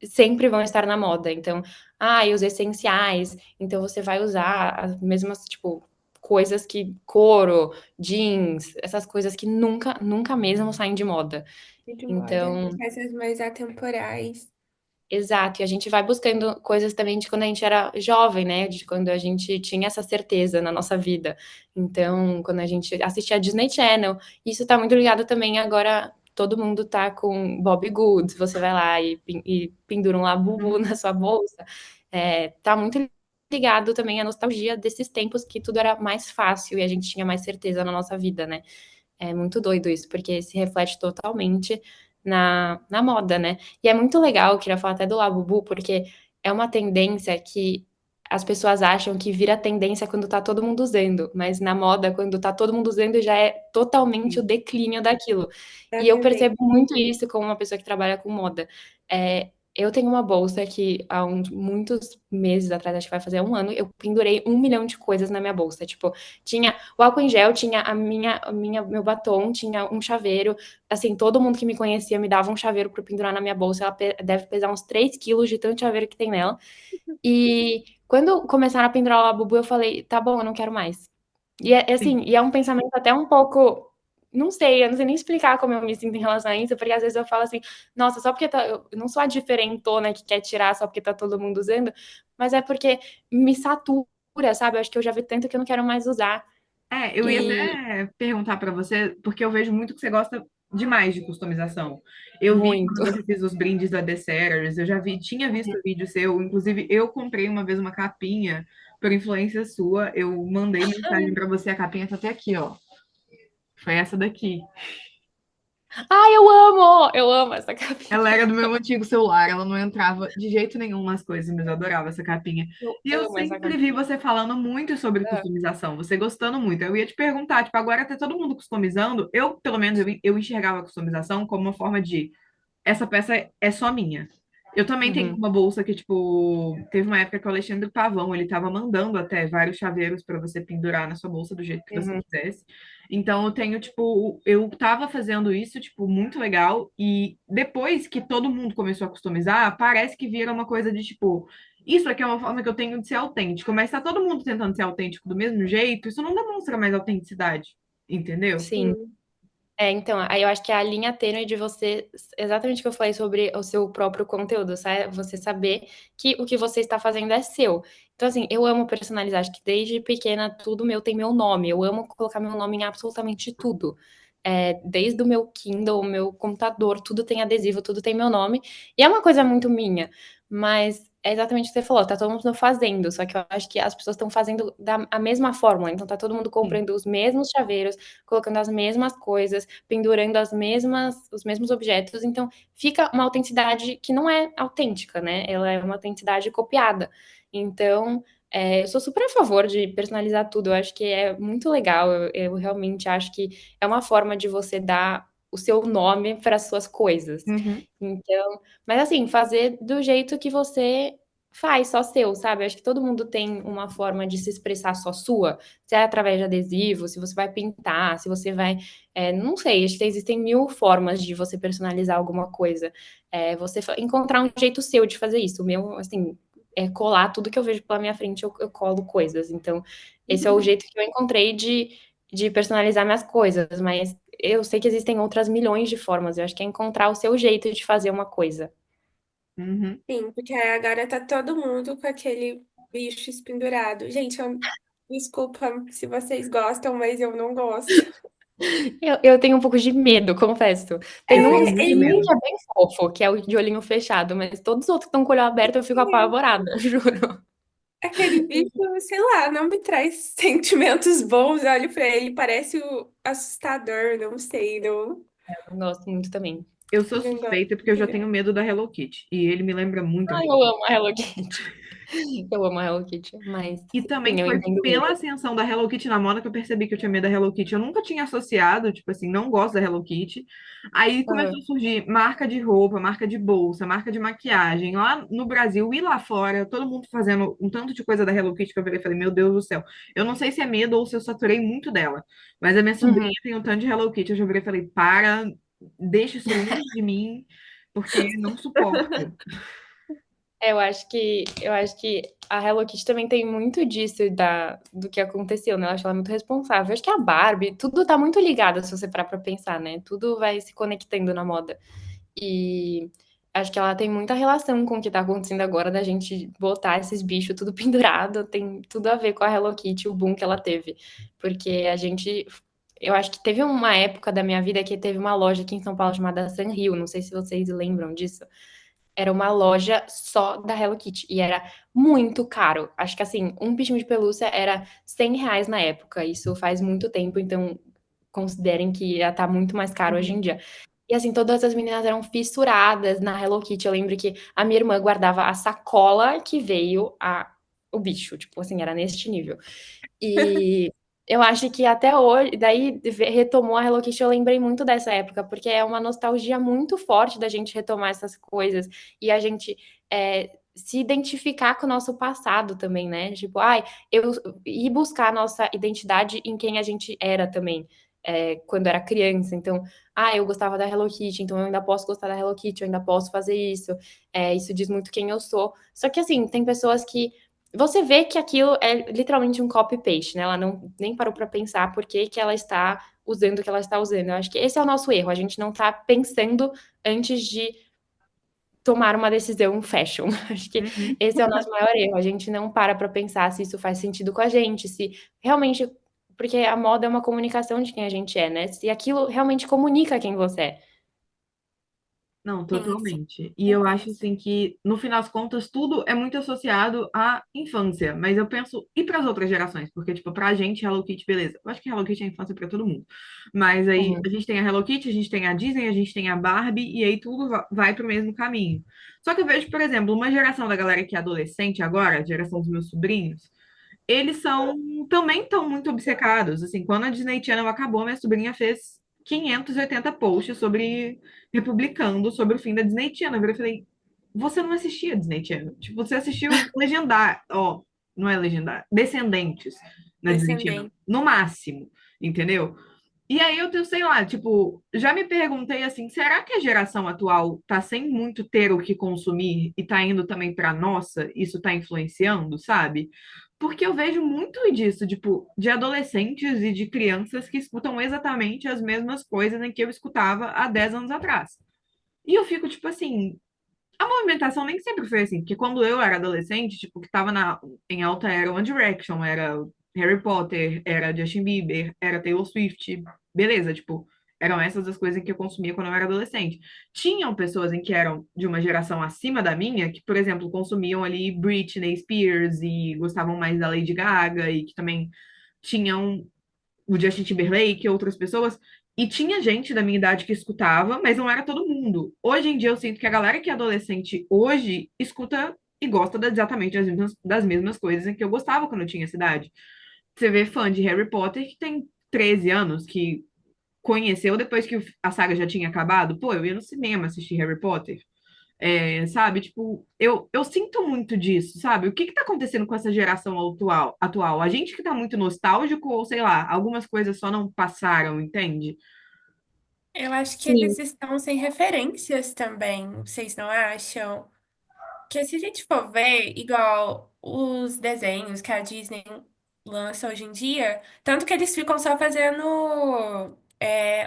sempre vão estar na moda. Então, e os essenciais. Então você vai usar as mesmas, tipo, coisas que couro, jeans, essas coisas que nunca, nunca mesmo saem de moda. e de moda. Então, Peças mais atemporais. exato, e a gente vai buscando coisas também de quando a gente era jovem, né? De quando a gente tinha essa certeza na nossa vida. Então, quando a gente assistia a Disney Channel, isso tá muito ligado também agora. Todo mundo tá com Bobbie Goods, você vai lá e pendura um labubu uhum. na sua bolsa. Tá muito ligado também à nostalgia desses tempos que tudo era mais fácil e a gente tinha mais certeza na nossa vida, né? É muito doido isso, porque se reflete totalmente na moda, né? E é muito legal, eu queria falar até do Labubu, porque é uma tendência que as pessoas acham que vira tendência quando tá todo mundo usando, mas na moda, quando tá todo mundo usando, já é totalmente o Sim. declínio daquilo. Da E eu tendência. percebo muito isso como uma pessoa que trabalha com moda. Eu tenho uma bolsa que há muitos meses atrás, acho que vai fazer 1 ano, eu pendurei 1 milhão de coisas na minha bolsa. Tipo, tinha o álcool em gel, tinha meu batom, tinha um chaveiro. Assim, todo mundo que me conhecia me dava um chaveiro para pendurar na minha bolsa. Ela deve pesar uns 3 quilos de tanto chaveiro que tem nela. E quando começaram a pendurar o Labubu, eu falei, tá bom, eu não quero mais. Sim. Assim, e é um pensamento até um pouco. Não sei, eu não sei nem explicar como eu me sinto em relação a isso, porque às vezes eu falo assim, nossa, só porque eu não sou a diferentona que quer tirar só porque tá todo mundo usando, mas é porque me satura, sabe? Eu acho que eu já vi tanto que eu não quero mais usar. Eu ia E até perguntar para você, porque eu vejo muito que você gosta demais de customização. Eu vi muito. quando você fez os brindes da The Setters, eu já vi, tinha visto o vídeo seu, inclusive eu comprei uma vez uma capinha por influência sua, eu mandei mensagem para você, a capinha tá até aqui, ó. Foi essa daqui. Ai, eu amo essa capinha. Ela era do meu antigo celular, ela não entrava de jeito nenhum nas coisas, mas eu adorava essa capinha. Eu E eu amo essa sempre vi capinha. você falando muito sobre customização, você gostando muito. Eu ia te perguntar, tipo, agora tá todo mundo customizando. Eu, pelo menos, eu enxergava a customização como uma forma de essa peça é só minha. Eu também tenho Uhum, uma bolsa que, tipo, teve uma época que o Alexandre Pavão, ele tava mandando até vários chaveiros para você pendurar na sua bolsa do jeito que você uhum. quisesse. Então, eu tenho, tipo, eu tava fazendo isso, tipo, muito legal. E depois que todo mundo começou a customizar, parece que vira uma coisa de, tipo, isso aqui é uma forma que eu tenho de ser autêntico. Mas tá todo mundo tentando ser autêntico do mesmo jeito, isso não demonstra mais autenticidade, entendeu? Sim. Sim, Então, aí eu acho que é a linha tênue de você, exatamente o que eu falei sobre o seu próprio conteúdo, sabe? Você saber que o que você está fazendo é seu. Então, assim, eu amo personalizar, acho que desde pequena tudo meu tem meu nome. Eu amo colocar meu nome em absolutamente tudo. Desde o meu Kindle, o meu computador, tudo tem adesivo, tudo tem meu nome. E é uma coisa muito minha, mas é exatamente o que você falou, tá todo mundo fazendo, só que eu acho que as pessoas estão fazendo a mesma fórmula, então tá todo mundo Sim. comprando os mesmos chaveiros, colocando as mesmas coisas, pendurando os mesmos objetos, então fica uma autenticidade que não é autêntica, né? Ela é uma autenticidade copiada. Então, eu sou super a favor de personalizar tudo, eu acho que é muito legal, eu realmente acho que é uma forma de você dar o seu nome para as suas coisas. Uhum. Então, mas assim, fazer do jeito que você faz só seu, sabe? Eu acho que todo mundo tem uma forma de se expressar só sua, se é através de adesivo, se você vai pintar, se você vai, não sei, acho que existem mil formas de você personalizar alguma coisa. Você encontrar um jeito seu de fazer isso. O meu, assim, é colar tudo que eu vejo pela minha frente, eu colo coisas. Então, esse é o jeito que eu encontrei de personalizar minhas coisas, mas eu sei que existem outras milhões de formas. Eu acho que é encontrar o seu jeito de fazer uma coisa. Uhum. Sim, porque agora tá todo mundo com aquele bicho pendurado. Gente, desculpa se vocês gostam, mas eu não gosto. Eu tenho um pouco de medo, confesso. Eu Tem tenho uns, muito tem um medo. que é bem fofo, que é o de olhinho fechado, mas todos os outros que estão com o olho aberto eu fico apavorada, juro. Aquele bicho, sei lá, não me traz sentimentos bons. Eu olho pra ele, parece assustador, não sei, não, Eu não gosto muito também. Eu sou não gosto suspeita porque eu já dele. tenho medo da Hello Kitty. E ele me lembra muito a Ai, Hello eu Kitty. amo a Hello Kitty. Eu amo a Hello Kitty, mas E também sim, eu foi entendo pela ele. ascensão da Hello Kitty na moda que eu percebi que eu tinha medo da Hello Kitty. Eu nunca tinha associado, tipo assim, não gosto da Hello Kitty. Aí começou a Aham. surgir marca de roupa, marca de bolsa, marca de maquiagem. Lá no Brasil e lá fora, todo mundo fazendo um tanto de coisa da Hello Kitty que eu virei e falei, meu Deus do céu. Eu não sei se é medo ou se eu saturei muito dela. Mas a minha sobrinha Uhum. tem um tanto de Hello Kitty. Eu já virei e falei, para, deixa isso longe de mim, porque não suporto. Eu acho que a Hello Kitty também tem muito disso do que aconteceu, né? Eu acho ela muito responsável. Eu acho que a Barbie, tudo tá muito ligado, se você parar pra pensar, né? Tudo vai se conectando na moda. E acho que ela tem muita relação com o que tá acontecendo agora, da gente botar esses bichos tudo pendurado. Tem tudo a ver com a Hello Kitty, o boom que ela teve. Porque a gente. Eu acho que teve uma época da minha vida que teve uma loja aqui em São Paulo chamada Sanrio. Não sei se vocês lembram disso. Era uma loja só da Hello Kitty e era muito caro. Acho que assim, um bichinho de pelúcia era R$ 100 na época. Isso faz muito tempo, então considerem que já tá muito mais caro hoje em Uhum. dia. E assim, todas as meninas eram fissuradas na Hello Kitty. Eu lembro que a minha irmã guardava a sacola que veio o bicho, tipo assim, era neste nível. E eu acho que até hoje, daí retomou a Hello Kitty, eu lembrei muito dessa época, porque é uma nostalgia muito forte da gente retomar essas coisas e a gente se identificar com o nosso passado também, né? Tipo, ai, eu ir buscar a nossa identidade em quem a gente era também. Quando era criança, então, eu gostava da Hello Kitty, então eu ainda posso gostar da Hello Kitty, eu ainda posso fazer isso, isso diz muito quem eu sou. Só que assim, tem pessoas que você vê que aquilo é literalmente um copy-paste, né? Ela não nem parou para pensar por que que ela está usando o que ela está usando. Eu acho que esse é o nosso erro. A gente não está pensando antes de tomar uma decisão fashion. Acho que Uhum. esse é o nosso maior erro. A gente não para pensar se isso faz sentido com a gente, se realmente. Porque a moda é uma comunicação de quem a gente é, né? Se aquilo realmente comunica quem você é. Não, Sim, sim, totalmente. E eu concordo. acho assim que, no final das contas, tudo é muito associado à infância. Mas eu penso, e para as outras gerações? Porque, tipo, pra gente, Hello Kitty, beleza. Eu acho que Hello Kitty é infância para todo mundo. Mas aí Uhum. a gente tem a Hello Kitty, a gente tem a Disney, a gente tem a Barbie, e aí tudo vai pro mesmo caminho. Só que eu vejo, por exemplo, uma geração da galera que é adolescente agora, a geração dos meus sobrinhos, eles são também estão muito obcecados. Assim, quando a Disney Channel acabou, minha sobrinha fez 580 posts sobre republicando sobre o fim da Disney Channel. Eu falei, você não assistia Disney Channel? Tipo, você assistiu Legendar, ó, não é Legendar, Descendentes na Disney Channel, Descendente. no máximo, entendeu? E aí eu tenho, sei lá, tipo, já me perguntei assim, será que a geração atual tá sem muito ter o que consumir e tá indo também pra nossa? Isso tá influenciando, sabe? Porque eu vejo muito disso, tipo, de adolescentes e de crianças que escutam exatamente as mesmas coisas em que eu escutava há 10 anos atrás. E eu fico, tipo assim, a movimentação nem sempre foi assim, porque quando eu era adolescente, tipo, o que tava em alta era One Direction, era Harry Potter, era Justin Bieber, era Taylor Swift, beleza, tipo, eram essas as coisas que eu consumia quando eu era adolescente. Tinham pessoas em que eram de uma geração acima da minha, que, por exemplo, consumiam ali Britney Spears e gostavam mais da Lady Gaga e que também tinham o Justin Timberlake e outras pessoas. E tinha gente da minha idade que escutava, mas não era todo mundo. Hoje em dia eu sinto que a galera que é adolescente hoje escuta e gosta exatamente das mesmas coisas em que eu gostava quando eu tinha essa idade. Você vê fã de Harry Potter que tem 13 anos, que conheceu depois que a saga já tinha acabado. Pô, eu ia no cinema assistir Harry Potter. sabe? Tipo, eu sinto muito disso, sabe? O que que tá acontecendo com essa geração atual? A gente que tá muito nostálgico ou, sei lá, algumas coisas só não passaram, entende? Eu acho que Sim. eles estão sem referências também, vocês não acham? Que se a gente for ver, igual os desenhos que a Disney lança hoje em dia, tanto que eles ficam só fazendo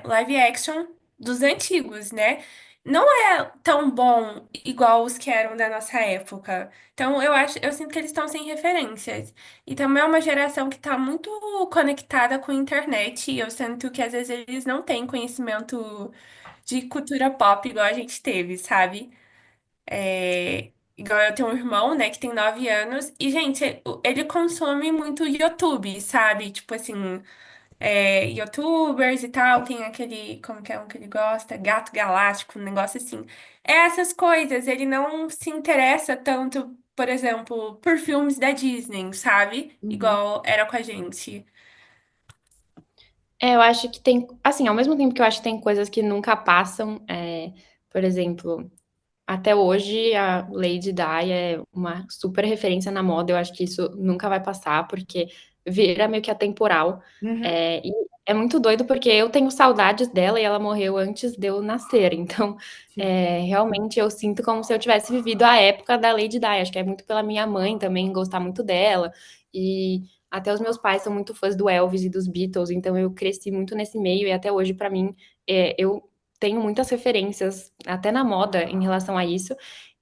live action dos antigos, né? Não é tão bom igual os que eram da nossa época. Então eu sinto que eles estão sem referências. E também é uma geração que está muito conectada com a internet, e eu sinto que às vezes eles não têm conhecimento de cultura pop igual a gente teve, sabe? Igual eu tenho um irmão, né, que tem 9 anos, e, gente, ele consome muito YouTube, sabe? Tipo assim, YouTubers e tal, tem aquele, como que é um que ele gosta? Gato Galáctico, um negócio assim. É essas coisas, ele não se interessa tanto, por exemplo, por filmes da Disney, sabe? Uhum. Igual era com a gente. Eu acho que tem, assim, ao mesmo tempo que eu acho que tem coisas que nunca passam, por exemplo, até hoje a Lady Di é uma super referência na moda, eu acho que isso nunca vai passar, porque vira meio que atemporal. Uhum. E é muito doido porque eu tenho saudades dela e ela morreu antes de eu nascer, então Sim. realmente eu sinto como se eu tivesse vivido a época da Lady Di, acho que é muito pela minha mãe também gostar muito dela, e até os meus pais são muito fãs do Elvis e dos Beatles, então eu cresci muito nesse meio e até hoje, pra mim, eu tenho muitas referências, até na moda, em relação a isso.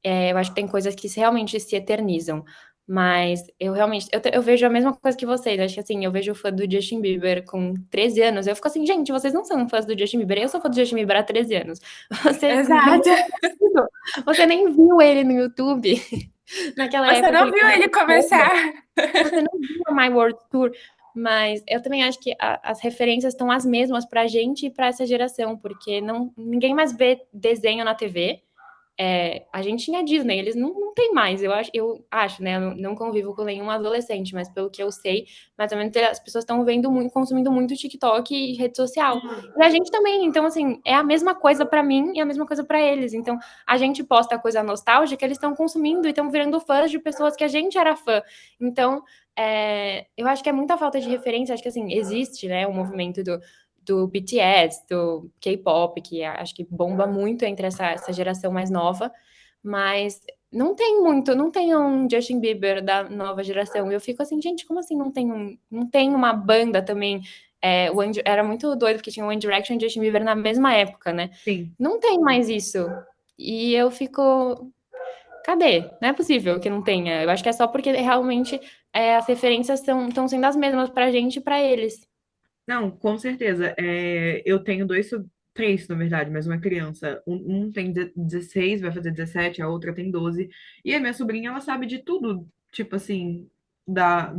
Eu acho que tem coisas que realmente se eternizam. Mas eu realmente, eu vejo a mesma coisa que vocês. Acho que assim, eu vejo o fã do Justin Bieber com 13 anos. Eu fico assim, gente, vocês não são fãs do Justin Bieber. Eu sou fã do Justin Bieber há 13 anos. Você nem Exato. você nem viu ele no YouTube naquela Você época que não ele viu fazia ele cover. começar? Você não viu a My World Tour, mas eu também acho que as referências estão as mesmas para a gente e para essa geração, porque ninguém mais vê desenho na TV. A gente tinha Disney, eles não têm mais, eu acho, né? Eu não convivo com nenhum adolescente, mas pelo que eu sei, mais ou menos as pessoas estão vendo muito, consumindo muito TikTok e rede social. Sim. E a gente também, então assim, é a mesma coisa para mim e a mesma coisa para eles. Então, a gente posta coisa nostálgica, eles estão consumindo e estão virando fãs de pessoas que a gente era fã. Então, eu acho que é muita falta de referência, acho que assim, existe, né, o movimento do BTS, do K-pop, que acho que bomba muito entre essa geração mais nova, mas não tem um Justin Bieber da nova geração. E eu fico assim, gente, como assim não tem uma banda também? Era muito doido porque tinha o One Direction e Justin Bieber na mesma época, né? Sim. Não tem mais isso. E eu fico, cadê? Não é possível que não tenha. Eu acho que é só porque realmente as referências estão sendo as mesmas pra gente e pra eles. Não, com certeza. Eu tenho três, na verdade, mas uma criança. Um tem 16, vai fazer 17, a outra tem 12. E a minha sobrinha, ela sabe de tudo, tipo assim, da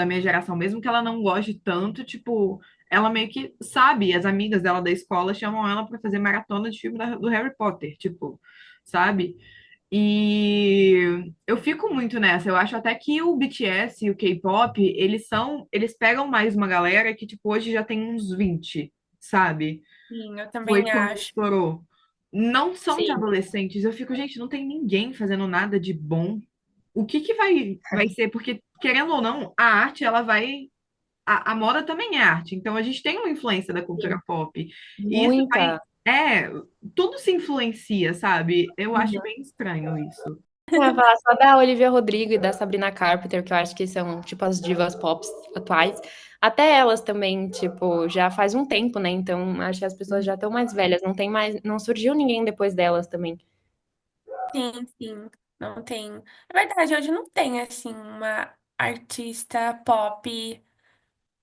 minha geração, mesmo que ela não goste tanto, tipo, ela meio que sabe. As amigas dela da escola chamam ela para fazer maratona de filme do Harry Potter, tipo, sabe? E eu fico muito nessa. Eu acho até que o BTS e o K-pop, eles pegam mais uma galera que, tipo, hoje já tem uns 20, sabe? Sim, eu Foi também quando acho. estourou. Não são de Sim. adolescentes. Eu fico, gente, não tem ninguém fazendo nada de bom. O que que vai ser? Porque, querendo ou não, a arte, ela vai. A moda também é arte. Então, a gente tem uma influência da cultura Sim. pop. E isso vai. Muita. É, tudo se influencia, sabe? Eu acho bem estranho isso. Eu ia falar só da Olivia Rodrigo e da Sabrina Carpenter, que eu acho que são, tipo, as divas pop atuais. Até elas também, tipo, já faz um tempo, né? Então, acho que as pessoas já estão mais velhas. Não tem mais, não surgiu ninguém depois delas também. Sim, sim, não tem. É verdade, hoje não tem, assim, uma artista pop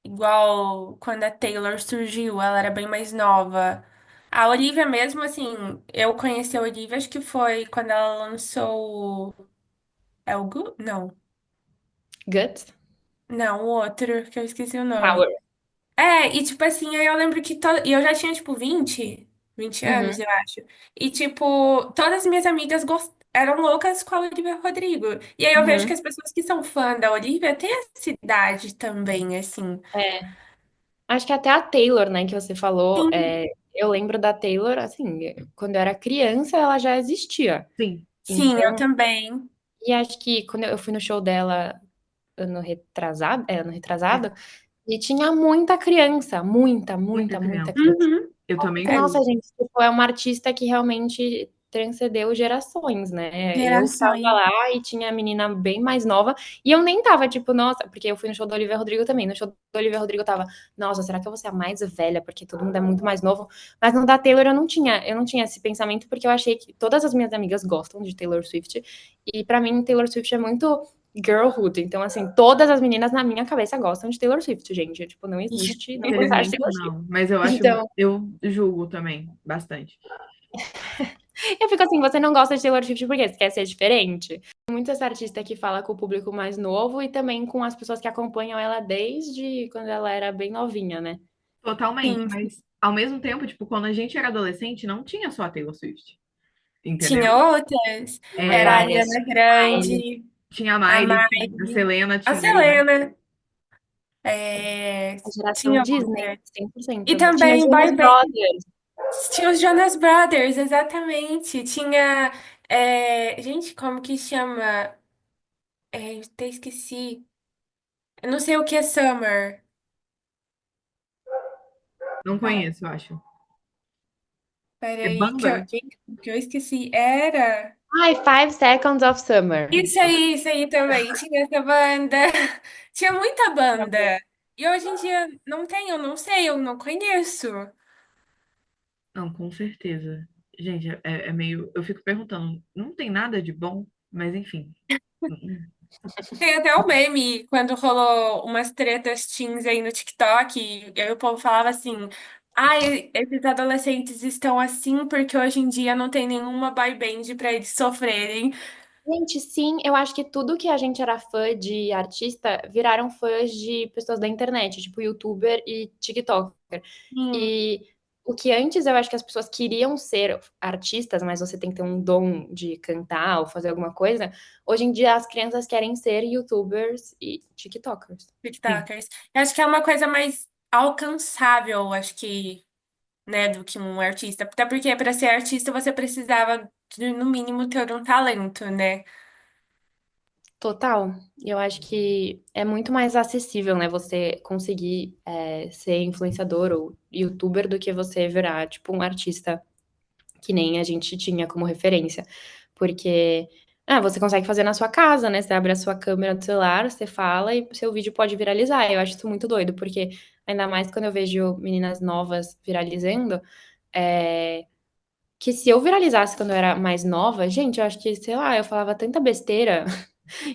igual quando a Taylor surgiu, ela era bem mais nova. A Olivia mesmo, assim, eu conheci a Olivia, acho que foi quando ela lançou... É o Gu? Não. Guts? Não, o outro, que eu esqueci o Power. nome. E tipo assim, aí eu lembro que e eu já tinha, tipo, vinte anos, Uhum. eu acho. E, tipo, todas as minhas amigas eram loucas com a Olivia Rodrigo. E aí eu vejo que Uhum. as pessoas que são fã da Olivia têm essa idade também, assim. É. Acho que até a Taylor, né, que você falou, Sim, eu lembro da Taylor, assim, quando eu era criança, ela já existia. Sim. Sim, eu Então, também. e acho que quando eu fui no show dela ano É, retrasado, e tinha muita criança, muita, muita muita, muita criança. criança. Uhum. Eu também É, Nossa, fui. gente, tipo, é uma artista que realmente transcendeu gerações, né? Eu estava gerações. lá e tinha a menina bem mais nova, e eu nem tava, tipo, nossa, porque eu fui no show do Olivia Rodrigo também. No show do Olivia Rodrigo eu tava, nossa, será que eu vou ser a mais velha? Porque todo mundo é muito mais novo. Mas no da Taylor eu não tinha esse pensamento, porque eu achei que todas as minhas amigas gostam de Taylor Swift, e pra mim Taylor Swift é muito girlhood. Então, assim, todas as meninas na minha cabeça gostam de Taylor Swift, gente. Tipo, não existe não gostar de Infelizmente Taylor Swift. não, mas eu acho, Então, eu julgo também bastante. eu fico assim, você não gosta de Taylor Swift por quê? Você quer ser diferente? Muito essa artista que fala com o público mais novo e também com as pessoas que acompanham ela desde quando ela era bem novinha, né? Totalmente, Sim, mas ao mesmo tempo, tipo, quando a gente era adolescente, não tinha só a Taylor Swift, entendeu? tinha outras. Era a É, Várias. Ariana Miley, Grande, tinha a a Miley, sim, a Miley, Selena a tinha aí, né? Selena. a geração Tinha Disney, outra. E 100%. Tinha também Jonas boy band. Brothers. Tinha os Jonas Brothers, exatamente. Tinha. Gente, como que chama? Eu até esqueci. Eu não sei o que é Summer. Não conheço, eu acho. É Peraí, banda? que eu esqueci. Era. Ai, Five Seconds of Summer. Isso aí também. Tinha essa banda. Tinha muita banda. E hoje em dia não tem, eu não sei, eu não conheço. Não, com certeza. Gente, é meio. Eu fico perguntando, não tem nada de bom, mas enfim. Tem até o meme quando rolou umas tretas teens aí no TikTok, e aí o povo falava assim: ai, esses adolescentes estão assim porque hoje em dia não tem nenhuma boy band pra eles sofrerem. Gente, sim, eu acho que tudo que a gente era fã de artista viraram fãs de pessoas da internet, tipo youtuber e TikToker. Sim, E o que antes eu acho que as pessoas queriam ser artistas, mas você tem que ter um dom de cantar ou fazer alguma coisa. Hoje em dia as crianças querem ser youtubers e TikTokers. Sim. TikTokers. Eu acho que é uma coisa mais alcançável, acho que, né, do que um artista. Até porque para ser artista você precisava, no mínimo, ter um talento, né? Total. Eu acho que é muito mais acessível, né, você conseguir ser influenciador ou youtuber do que você virar, tipo, um artista que nem a gente tinha como referência. Porque, você consegue fazer na sua casa, né? Você abre a sua câmera do celular, você fala e o seu vídeo pode viralizar. Eu acho isso muito doido, porque ainda mais quando eu vejo meninas novas viralizando, é, que se eu viralizasse quando eu era mais nova, gente, eu acho que, sei lá, eu falava tanta besteira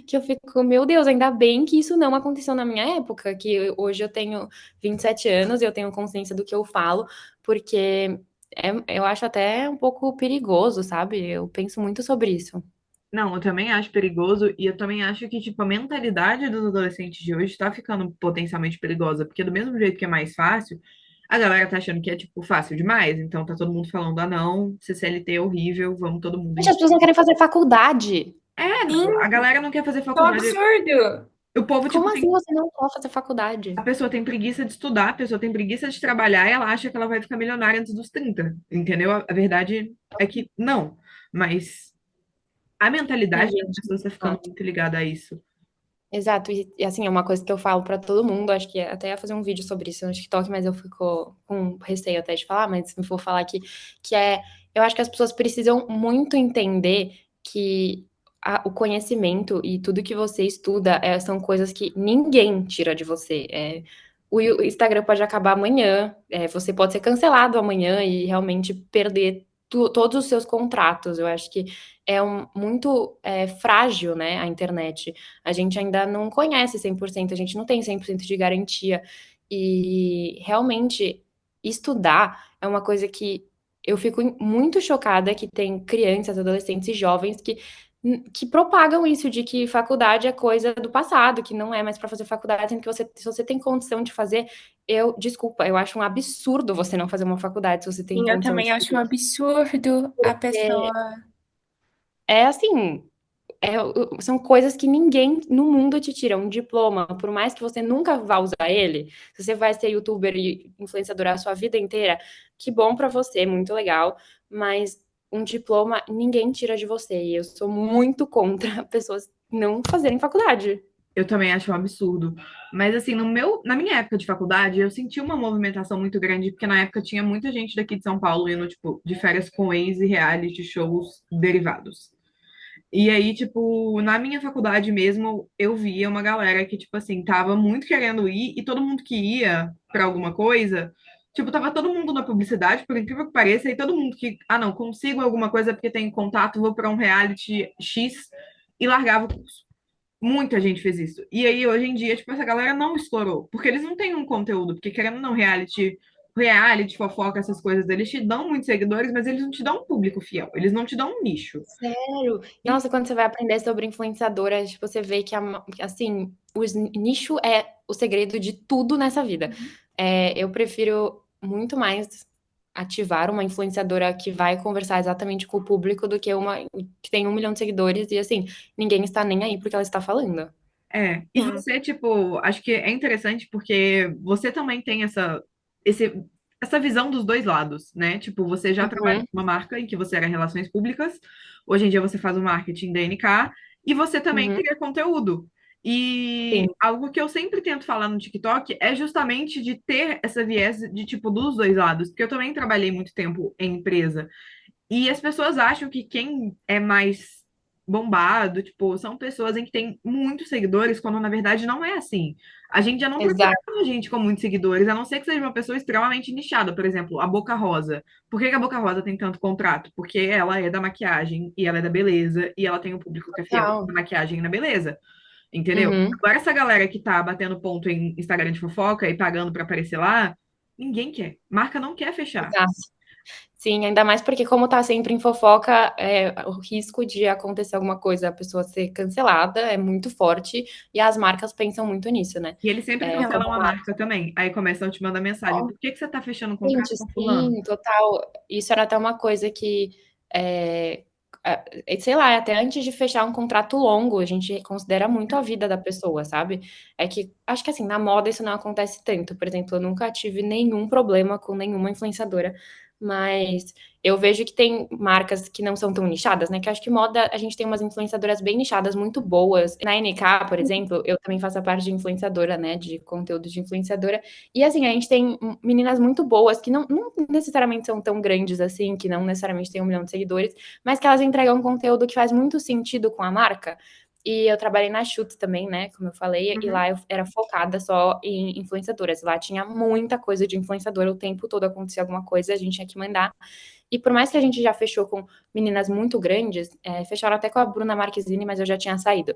que eu fico, meu Deus, ainda bem que isso não aconteceu na minha época, hoje eu tenho 27 anos e eu tenho consciência do que eu falo, porque eu acho até um pouco perigoso, sabe? Eu penso muito sobre isso. Não, eu também acho perigoso e eu também acho que, tipo, a mentalidade dos adolescentes de hoje tá ficando potencialmente perigosa, porque do mesmo jeito que é mais fácil, a galera tá achando que é, tipo, fácil demais, então tá todo mundo falando, ah, não, CCLT é horrível, vamos todo mundo Gente, as pessoas não querem fazer faculdade. Sim, a galera não quer fazer é um faculdade. absurdo. O povo, tipo, Como assim você não quer fazer faculdade? a pessoa tem preguiça de estudar, a pessoa tem preguiça de trabalhar e ela acha que ela vai ficar milionária antes dos 30, entendeu? A verdade é que não. Mas a Sim, mentalidade das gente. pessoas está ficando muito ligada a isso. Exato, e assim, é uma coisa que eu falo pra todo mundo, acho que até ia fazer um vídeo sobre isso no TikTok, mas eu fico com receio até de falar, mas vou falar aqui, que eu acho que as pessoas precisam muito entender que o conhecimento e tudo que você estuda são coisas que ninguém tira de você. O Instagram pode acabar amanhã, você pode ser cancelado amanhã e realmente perder todos os seus contratos. Eu acho que muito frágil, né, a internet. A gente ainda não conhece 100%, a gente não tem 100% de garantia. E realmente estudar é uma coisa que eu fico muito chocada que tem crianças, adolescentes e jovens que propagam isso de que faculdade é coisa do passado, que não é mais para fazer faculdade, sendo que se você tem condição de fazer, desculpa, eu acho um absurdo você não fazer uma faculdade se você tem Sim, eu condição de também acho um fazer. absurdo a pessoa. É assim, são coisas que ninguém no mundo te tira. Um diploma, por mais que você nunca vá usar ele, se você vai ser youtuber e influenciador a sua vida inteira, que bom pra você, muito legal. Mas um diploma ninguém tira de você. E eu sou muito contra pessoas não fazerem faculdade. Eu também acho um absurdo. Mas assim, na minha época de faculdade, eu senti uma movimentação muito grande, porque na época tinha muita gente daqui de São Paulo indo, tipo, de férias com ex e reality shows derivados. E aí, tipo, na minha faculdade mesmo, eu via uma galera que, tipo assim, tava muito querendo ir, e todo mundo que ia pra alguma coisa, tipo, tava todo mundo na publicidade, por incrível que pareça, e todo mundo que, ah, não, consigo alguma coisa porque tem contato, vou pra um reality X e largava o curso. Muita gente fez isso. E aí, hoje em dia, tipo, essa galera não estourou, porque eles não têm um conteúdo, porque querendo ou não, reality, fofoca, essas coisas, eles te dão muitos seguidores, mas eles não te dão um público fiel, eles não te dão um nicho. Sério? E Nossa, quando você vai aprender sobre influenciadoras, tipo, você vê que, assim, o nicho é o segredo de tudo nessa vida. Eu prefiro muito mais ativar uma influenciadora que vai conversar exatamente com o público do que uma que tem 1 milhão de seguidores e, assim, ninguém está nem aí porque ela está falando. e você, tipo, acho que é interessante porque você também tem esse, essa visão dos dois lados, né? Tipo, você já trabalhou Uhum, numa marca em que você era relações públicas, hoje em dia você faz o marketing da NK, e você também uhum, cria conteúdo. E sim, algo que eu sempre tento falar no TikTok é justamente de ter essa viés de, tipo, dos dois lados, porque eu também trabalhei muito tempo em empresa. E as pessoas acham que quem é mais bombado, tipo, são pessoas em que tem muitos seguidores, quando na verdade não é assim. A gente já não procurava exato. gente com muitos seguidores, a não ser que seja uma pessoa extremamente nichada, por exemplo, a Boca Rosa. Por que que a Boca Rosa tem tanto contrato? Porque ela é da maquiagem e ela é da beleza e ela tem um público que é fiel na Total. maquiagem e na beleza. Entendeu? Uhum. Agora, essa galera que tá batendo ponto em Instagram de fofoca e pagando pra aparecer lá, ninguém quer. Marca não quer fechar. Exato. Sim, ainda mais porque como tá sempre em fofoca, o risco de acontecer alguma coisa, a pessoa ser cancelada é muito forte e as marcas pensam muito nisso, né? E eles sempre Como cancelam a uma marca também. Aí começam a te mandar mensagem. Por que que você tá fechando um contrato gente, com fulano? sim, total. Isso era até uma coisa que, é, sei lá, até antes de fechar um contrato longo, a gente considera muito a vida da pessoa, sabe? É que, acho que assim, na moda isso não acontece tanto. Por exemplo, eu nunca tive nenhum problema com nenhuma influenciadora, mas eu vejo que tem marcas que não são tão nichadas, né? Que eu acho que moda, a gente tem umas influenciadoras bem nichadas, muito boas. Na NK, por exemplo, eu também faço a parte de influenciadora, né? De conteúdo de influenciadora. E assim, a gente tem meninas muito boas que não necessariamente são tão grandes assim, que não necessariamente têm 1 milhão de seguidores, mas que elas entregam um conteúdo que faz muito sentido com a marca. E eu trabalhei na Schutz também, né? Como eu falei, e Uhum. lá eu era focada só em influenciadoras. Lá tinha muita coisa de influenciadora, o tempo todo acontecia alguma coisa, a gente tinha que mandar. E por mais que a gente já fechou com meninas muito grandes, fecharam até com a Bruna Marquezine, mas eu já tinha saído.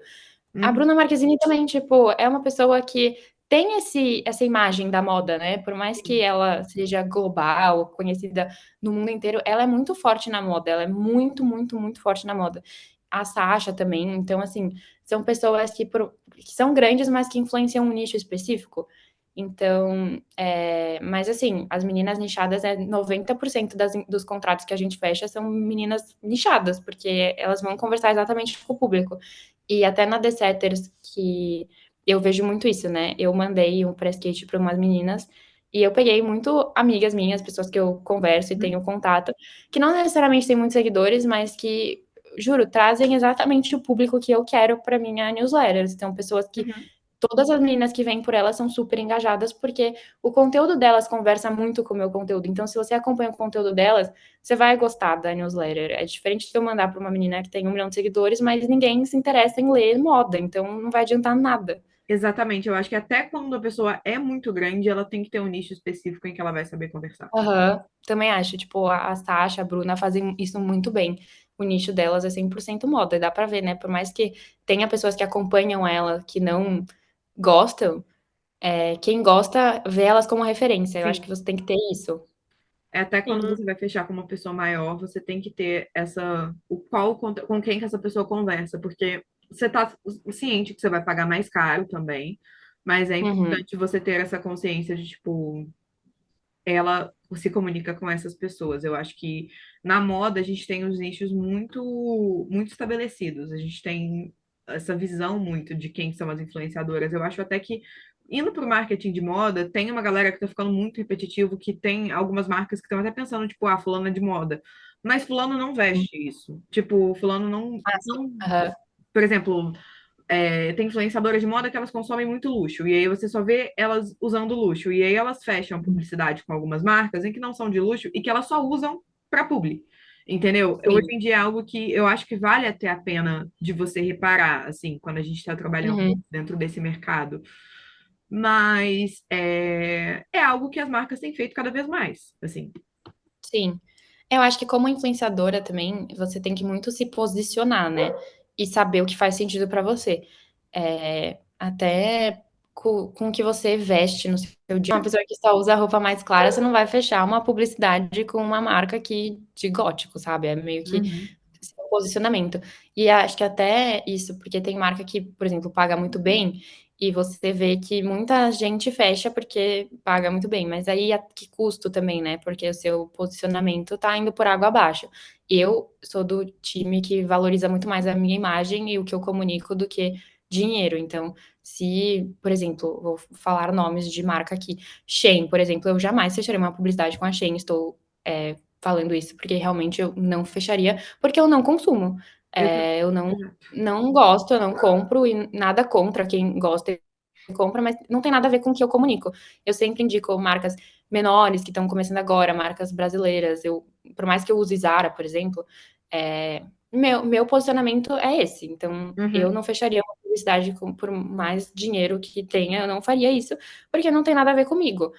A Uhum. Bruna Marquezine também, tipo, é uma pessoa que tem essa imagem da moda, né? Por mais que ela seja global, conhecida no mundo inteiro, ela é muito forte na moda. Ela é muito, muito, muito forte na moda. A Sasha também. Então, assim, são pessoas que são grandes, mas que influenciam um nicho específico. Então, mas assim, as meninas nichadas, 90% dos contratos que a gente fecha são meninas nichadas, porque elas vão conversar exatamente com o público. E até na The Setters, que eu vejo muito isso, né? Eu mandei um press kit para umas meninas e eu peguei muito amigas minhas, pessoas que eu converso e Uhum. tenho contato, que não necessariamente têm muitos seguidores, mas que, juro, trazem exatamente o público que eu quero para minha newsletter. São pessoas que Uhum. todas as meninas que vêm por elas são super engajadas, porque o conteúdo delas conversa muito com o meu conteúdo. Então, se você acompanha o conteúdo delas, você vai gostar da newsletter. É diferente de eu mandar para uma menina que tem 1 milhão de seguidores, mas ninguém se interessa em ler moda, então não vai adiantar nada. Exatamente. Eu acho que até quando a pessoa é muito grande, ela tem que ter um nicho específico em que ela vai saber conversar. Aham, também acho. Tipo, a Sasha, a Bruna fazem isso muito bem. O nicho delas é 100% moda, e dá pra ver, né? Por mais que tenha pessoas que acompanham ela que não gostam, quem gosta vê elas como referência. Eu acho Sim. que você tem que ter isso. É até quando Sim. você vai fechar com uma pessoa maior, você tem que ter com quem que essa pessoa conversa, porque você tá ciente que você vai pagar mais caro também, mas é Uhum, importante você ter essa consciência de, tipo, ela se comunica com essas pessoas. Eu acho que na moda a gente tem os nichos muito estabelecidos. A gente tem essa visão muito de quem são as influenciadoras. Eu acho até que indo para o marketing de moda, tem uma galera que está ficando muito repetitivo, que tem algumas marcas que estão até pensando, tipo, fulana é de moda. mas fulano não veste isso. Tipo, fulano Ah, sim. não, Aham. por exemplo, tem influenciadoras de moda que elas consomem muito luxo, e aí você só vê elas usando luxo, e aí elas fecham publicidade com algumas marcas em que não são de luxo e que elas só usam para publi. Entendeu? Hoje Sim. em dia é algo que eu acho que vale até a pena de você reparar, assim, quando a gente está trabalhando Uhum. dentro desse mercado. Mas é algo que as marcas têm feito cada vez mais, assim. Sim. Eu acho que como influenciadora também, você tem que muito se posicionar, né? E saber o que faz sentido pra você. Até com o que você veste no seu dia. Uma pessoa que só usa roupa mais clara, você não vai fechar uma publicidade com uma marca que de gótico, sabe? É meio que Uhum, seu posicionamento. E acho que até isso, porque tem marca que, por exemplo, paga muito bem, e você vê que muita gente fecha porque paga muito bem, mas aí a que custo também, né? Porque o seu posicionamento tá indo por água abaixo. Eu sou do time que valoriza muito mais a minha imagem e o que eu comunico do que dinheiro. Então, se, por exemplo, vou falar nomes de marca aqui, Shein, por exemplo, eu jamais fecharia uma publicidade com a Shein, estou falando isso porque realmente eu não fecharia, porque eu não consumo. Eu exato. não gosto, eu não compro e nada contra quem gosta e compra, mas não tem nada a ver com o que eu comunico. Eu sempre indico marcas menores que estão começando agora, marcas brasileiras. Por mais que eu use Zara, por exemplo, meu posicionamento é esse. Então, eu Uhum, não fecharia uma publicidade por mais dinheiro que tenha, eu não faria isso, porque não tem nada a ver comigo.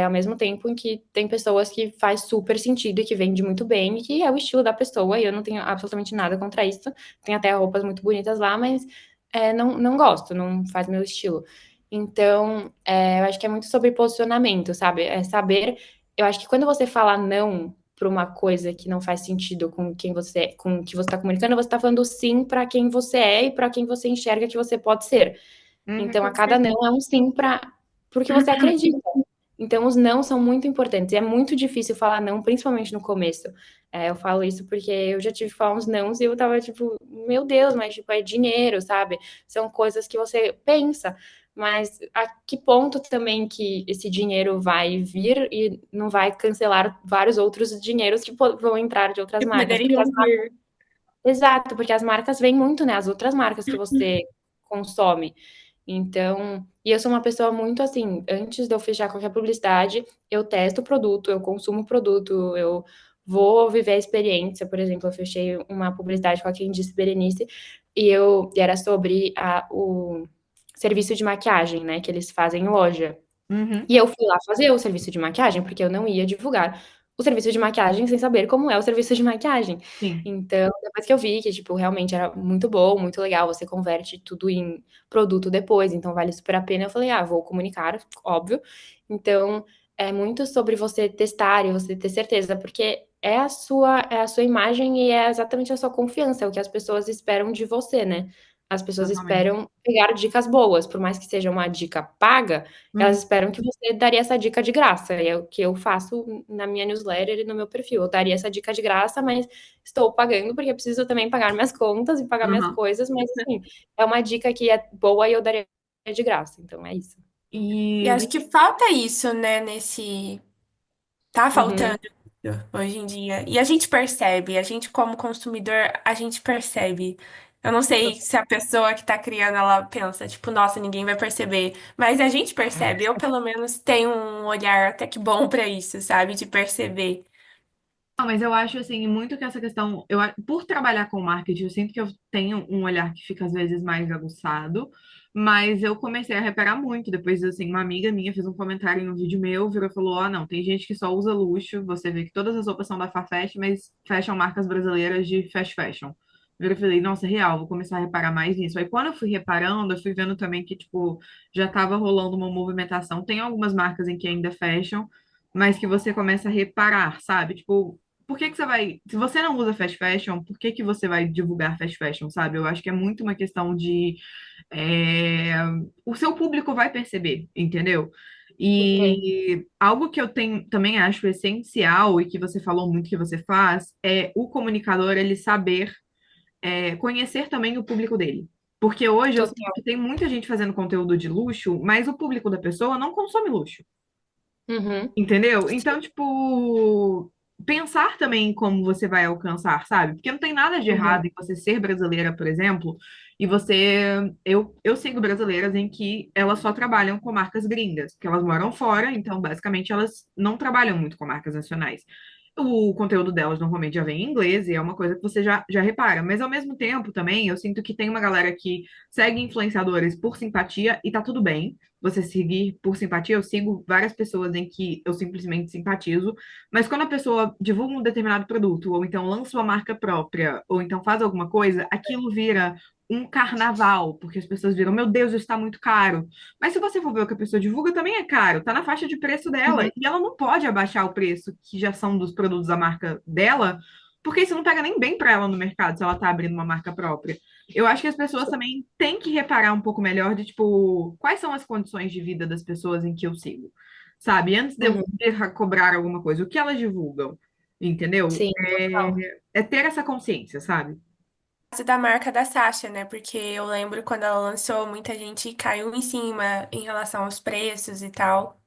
Ao mesmo tempo em que tem pessoas que faz super sentido e que vende muito bem, e que é o estilo da pessoa, e eu não tenho absolutamente nada contra isso. Tem até roupas muito bonitas lá, mas não gosto, não faz meu estilo. Então, eu acho que é muito sobre posicionamento, sabe? É saber. Eu acho que quando você fala não para uma coisa que não faz sentido com quem você é, com o que você está comunicando, você está falando sim para quem você é e para quem você enxerga que você pode ser. uhum, Então, a cada não é um sim para porque você acredita. Então, os não são muito importantes. E é muito difícil falar não, principalmente no começo. Eu falo isso porque eu já tive que falar uns nãos e eu tava tipo, meu Deus, mas tipo, é dinheiro, sabe? São coisas que você pensa. Mas a que ponto também que esse dinheiro vai vir e não vai cancelar vários outros dinheiros que vão entrar de outras Que marcas? Porque poderiam vir. exato, porque as marcas vêm muito, né? As outras marcas que você consome. Então, e eu sou uma pessoa muito assim, antes de eu fechar qualquer publicidade, eu testo o produto, eu consumo o produto, eu vou viver a experiência. Por exemplo, eu fechei uma publicidade com a Quem Disse Berenice e era sobre o serviço de maquiagem, né, que eles fazem em loja. uhum, E eu fui lá fazer o serviço de maquiagem, porque eu não ia divulgar o serviço de maquiagem sem saber como é o serviço de maquiagem. sim. Então, depois que eu vi que, tipo, realmente era muito bom, muito legal, você converte tudo em produto depois, então vale super a pena, eu falei: "Ah, vou comunicar", óbvio. Então, é muito sobre você testar e você ter certeza, porque é a sua imagem e é exatamente a sua confiança, é o que as pessoas esperam de você, né. As pessoas Exatamente. esperam pegar dicas boas, por mais que seja uma dica paga, elas Uhum. esperam que você daria essa dica de graça, e é o que eu faço na minha newsletter e no meu perfil. Eu daria essa dica de graça, mas estou pagando, porque eu preciso também pagar minhas contas e pagar minhas Aham. coisas, mas assim, é uma dica que é boa e eu daria de graça, então é isso. E E acho que falta isso, né, nesse. Tá Uhum. faltando hoje em dia. E a gente percebe, a gente como consumidor, a gente percebe. Eu não sei se a pessoa que tá criando, ela pensa, tipo, nossa, ninguém vai perceber. Mas a gente percebe. Eu, pelo menos, tenho um olhar até que bom pra isso, sabe? De perceber. Não, mas eu acho assim, muito que essa questão, por trabalhar com marketing, eu sinto que eu tenho um olhar que fica às vezes mais aguçado, mas eu comecei a reparar muito. Depois, assim, uma amiga minha fez um comentário em um vídeo meu, virou e falou: Ah, não, tem gente que só usa luxo, você vê que todas as roupas são da Farfetch, mas fecham marcas brasileiras de fast fashion. Eu falei, nossa, real, vou começar a reparar mais nisso. Aí quando eu fui reparando, eu fui vendo também que, tipo, já tava rolando uma movimentação. Tem algumas marcas em que ainda fecham, mas que você começa a reparar, sabe? Tipo, por que que você vai. Se você não usa fast fashion, por que que você vai divulgar fast fashion, sabe? Eu acho que é muito uma questão de. é, O seu público vai perceber, entendeu? Entendo. E algo que eu também acho essencial e que você falou muito que você faz é o comunicador ele saber conhecer também o público dele. Porque hoje eu sinto Total. que tem muita gente fazendo conteúdo de luxo, mas o público da pessoa não consome luxo. Uhum. Entendeu? Então, tipo, pensar também em como você vai alcançar, sabe? Porque não tem nada de errado Uhum. em você ser brasileira, por exemplo, e você. Eu sigo brasileiras em que elas só trabalham com marcas gringas, porque elas moram fora, então basicamente elas não trabalham muito com marcas nacionais. O conteúdo delas normalmente já vem em inglês e é uma coisa que você já repara. Mas ao mesmo tempo também, eu sinto que tem uma galera que segue influenciadores por simpatia e tá tudo bem você seguir por simpatia. Eu sigo várias pessoas em que eu simplesmente simpatizo, mas quando a pessoa divulga um determinado produto, ou então lança uma marca própria, ou então faz alguma coisa, aquilo vira um carnaval, porque as pessoas viram, meu Deus, isso está muito caro. Mas se você for ver o que a pessoa divulga, também é caro, tá na faixa de preço dela, Uhum. e ela não pode abaixar o preço que já são dos produtos da marca dela, porque isso não pega nem bem para ela no mercado se ela tá abrindo uma marca própria. Eu acho que as pessoas também têm que reparar um pouco melhor de, tipo, quais são as condições de vida das pessoas em que eu sigo, sabe? Antes de eu Uhum. ir cobrar alguma coisa, o que elas divulgam, entendeu? Sim, total. É ter essa consciência, sabe? Caso da marca da Sasha, né? Porque eu lembro quando ela lançou, muita gente caiu em cima em relação aos preços e tal.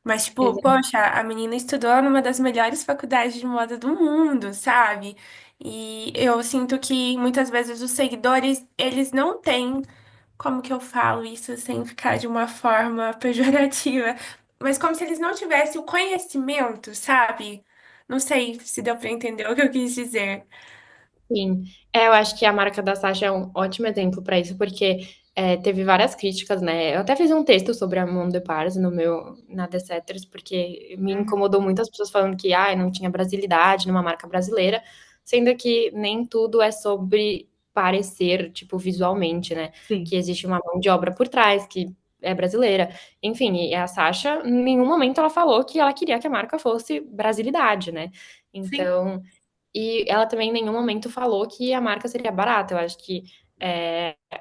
Mas, tipo, Exato. poxa, a menina estudou numa das melhores faculdades de moda do mundo, sabe? E eu sinto que muitas vezes os seguidores, eles não têm, como que eu falo isso sem ficar de uma forma pejorativa, mas como se eles não tivessem o conhecimento, sabe? Não sei se deu pra entender o que eu quis dizer. Sim, eu acho que a marca da Sasha é um ótimo exemplo para isso, porque teve várias críticas, né? Eu até fiz um texto sobre a Mont de Paris no meu, na The Setters, porque me Uhum. incomodou muitas pessoas falando que não tinha brasilidade numa marca brasileira, sendo que nem tudo é sobre parecer, tipo, visualmente, né? Sim, Que existe uma mão de obra por trás, que é brasileira. Enfim, e a Sasha, em nenhum momento ela falou que ela queria que a marca fosse brasilidade, né? sim, Então, e ela também em nenhum momento falou que a marca seria barata. Eu acho que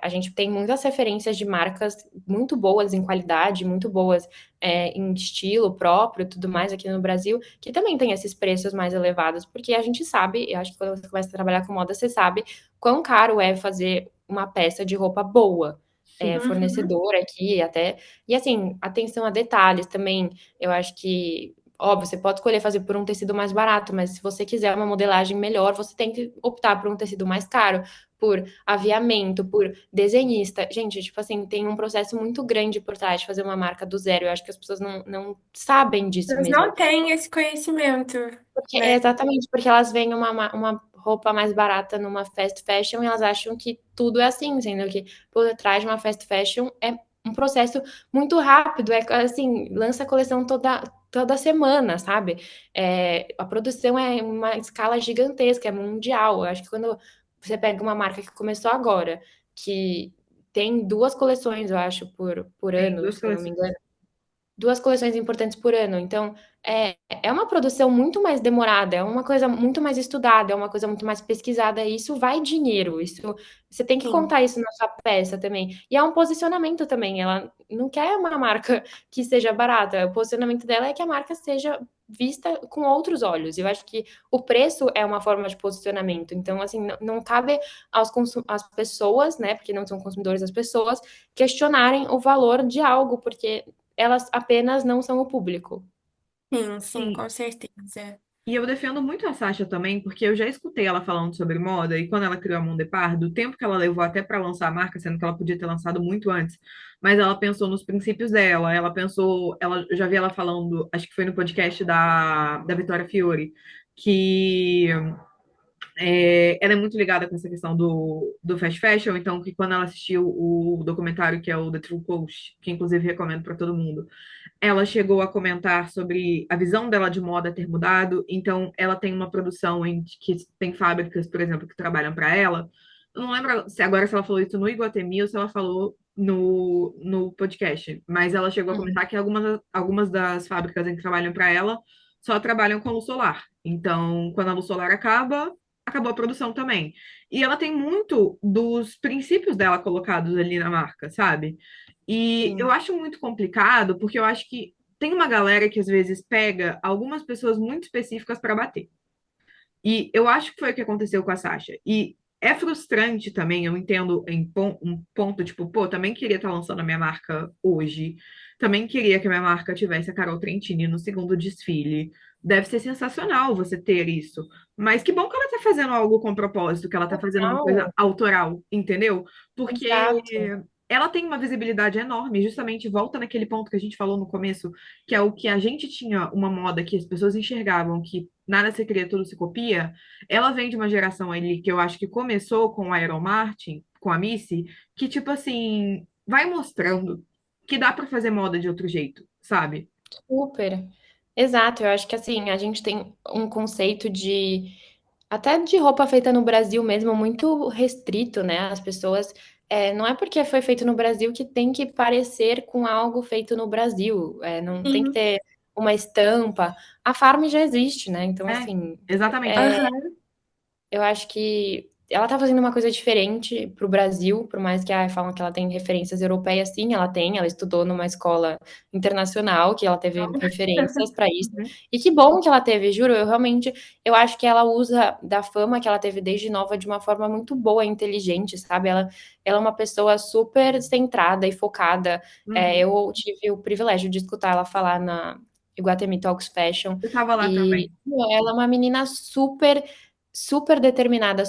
a gente tem muitas referências de marcas muito boas em qualidade, muito boas em estilo próprio e tudo mais aqui no Brasil, que também tem esses preços mais elevados, porque a gente sabe, eu acho que quando você começa a trabalhar com moda, você sabe quão caro é fazer uma peça de roupa boa. sim. Uhum. Fornecedor aqui, até. E assim, atenção a detalhes também. Eu acho que óbvio, você pode escolher fazer por um tecido mais barato, mas se você quiser uma modelagem melhor, você tem que optar por um tecido mais caro, por aviamento, por desenhista. Gente, tipo assim, tem um processo muito grande por trás de fazer uma marca do zero. Eu acho que as pessoas não sabem disso Eles mesmo. não têm esse conhecimento, Porque, né? exatamente, porque elas veem uma roupa mais barata numa fast fashion e elas acham que tudo é assim, sendo que por trás de uma fast fashion é um processo muito rápido, é assim, lança a coleção toda semana, sabe? A produção é uma escala gigantesca, é mundial. Eu acho que quando você pega uma marca que começou agora, que tem duas coleções, eu acho, por Tem ano, duas se eu não me coleções. engano, duas coleções importantes por ano. Então, é uma produção muito mais demorada, é uma coisa muito mais estudada, é uma coisa muito mais pesquisada. E isso vai dinheiro. Isso você tem que Sim, contar isso na sua peça também. E é um posicionamento também. Ela não quer uma marca que seja barata. O posicionamento dela é que a marca seja vista com outros olhos. Eu acho que o preço é uma forma de posicionamento. Então, assim, não cabe às pessoas, né? Porque não são consumidores as pessoas, questionarem o valor de algo, porque elas apenas não são o público. sim, sim, Sim. com certeza. E eu defendo muito a Sasha também, porque eu já escutei ela falando sobre moda, e quando ela criou a Mon Depart, do tempo que ela levou até para lançar a marca, sendo que ela podia ter lançado muito antes, mas ela pensou nos princípios dela, ela pensou, eu já vi ela falando, acho que foi no podcast da Vitória Fiore, que ela é muito ligada com essa questão do fast fashion, então que quando ela assistiu o documentário que é o The True Cost, que inclusive recomendo para todo mundo, ela chegou a comentar sobre a visão dela de moda ter mudado, então ela tem uma produção em que tem fábricas, por exemplo, que trabalham para ela. Eu não lembro se agora se ela falou isso no Iguatemi ou se ela falou no podcast, mas ela chegou a Uhum. comentar que algumas das fábricas em que trabalham para ela só trabalham com luz solar. Então, quando a luz solar acaba, acabou a produção também. E ela tem muito dos princípios dela colocados ali na marca, sabe? E eu Sim, acho muito complicado, porque eu acho que tem uma galera que às vezes pega algumas pessoas muito específicas para bater. E eu acho que foi o que aconteceu com a Sasha. E é frustrante também, eu entendo um ponto, tipo, pô, também queria estar lançando a minha marca hoje. Também queria que a minha marca tivesse a Carol Trentini no segundo desfile deve ser sensacional você ter isso. Mas que bom que ela tá fazendo algo com propósito, que ela tá fazendo uma coisa Total. autoral, entendeu? Porque Exato. ela tem uma visibilidade enorme, justamente volta naquele ponto que a gente falou no começo, que é o que a gente tinha uma moda que as pessoas enxergavam que nada se cria, tudo se copia. Ela vem de uma geração ali que eu acho que começou com a Iron Martin, com a Missy, que tipo assim, vai mostrando que dá pra fazer moda de outro jeito, sabe? Super. Exato, eu acho que assim, a gente tem um conceito de até de roupa feita no Brasil mesmo muito restrito, né? As pessoas não é porque foi feito no Brasil que tem que parecer com algo feito no Brasil. Não tem que Sim. ter uma estampa. A Farm já existe, né? Então, É, assim, exatamente. Aham. eu acho que ela tá fazendo uma coisa diferente pro Brasil, por mais que falam que ela tem referências europeias, sim, ela tem, ela estudou numa escola internacional, que ela teve referências para isso. Uhum, E que bom que ela teve, juro, eu acho que ela usa da fama que ela teve desde nova de uma forma muito boa e inteligente, sabe? Ela é uma pessoa super centrada e focada. uhum. Eu tive o privilégio de escutar ela falar na Iguatemi Talks Fashion, Eu tava lá e também. meu, ela é uma menina super determinada.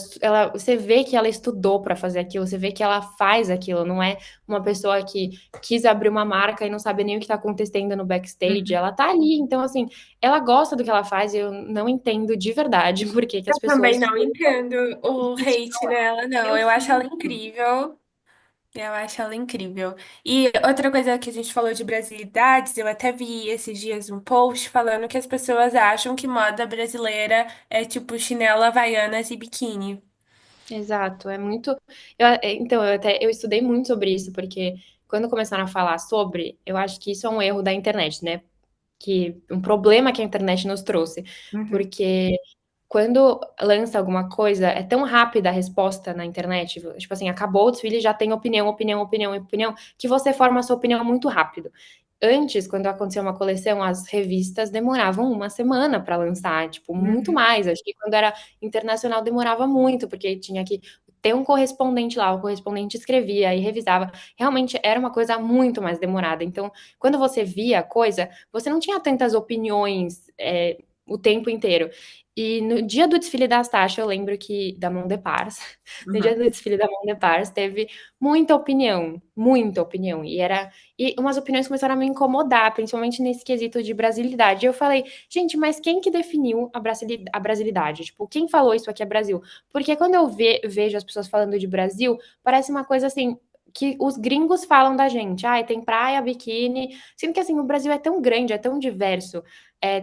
Você vê que ela estudou para fazer aquilo, você vê que ela faz aquilo, não é uma pessoa que quis abrir uma marca e não sabe nem o que está acontecendo no backstage. Uhum. Ela tá ali, então assim, ela gosta do que ela faz e eu não entendo de verdade por que que as Eu também pessoas não entendo o hate criticam. nela, não. Eu Eu acho ela sinto. incrível. Eu acho ela incrível. E outra coisa que a gente falou de brasilidades, eu até vi esses dias um post falando que as pessoas acham que moda brasileira é tipo chinelo, havaianas e biquíni. Exato, é muito. Então, eu estudei muito sobre isso, porque quando começaram a falar sobre, eu acho que isso é um erro da internet, né? Que um problema que a internet nos trouxe, Uhum, porque quando lança alguma coisa, é tão rápida a resposta na internet, tipo assim, acabou o desfile, já tem opinião, opinião, opinião, opinião, que você forma a sua opinião muito rápido. Antes, quando acontecia uma coleção, as revistas demoravam uma semana para lançar, tipo, muito uhum, mais. Acho que quando era internacional demorava muito, porque tinha que ter um correspondente lá, o correspondente escrevia e revisava. Realmente era uma coisa muito mais demorada. Então, quando você via a coisa, você não tinha tantas opiniões, o tempo inteiro. E no dia do desfile das taxas, eu lembro que da Mont de Pars, no dia uhum. do desfile da Mont de Pars, teve muita opinião, muita opinião. E umas opiniões começaram a me incomodar, principalmente nesse quesito de brasilidade. Eu falei, gente, mas quem que definiu a brasilidade? Tipo, quem falou isso aqui é Brasil? Porque quando eu vejo as pessoas falando de Brasil, parece uma coisa assim, que os gringos falam da gente. Ai, tem praia, biquíni. Sendo que assim, o Brasil é tão grande, é tão diverso.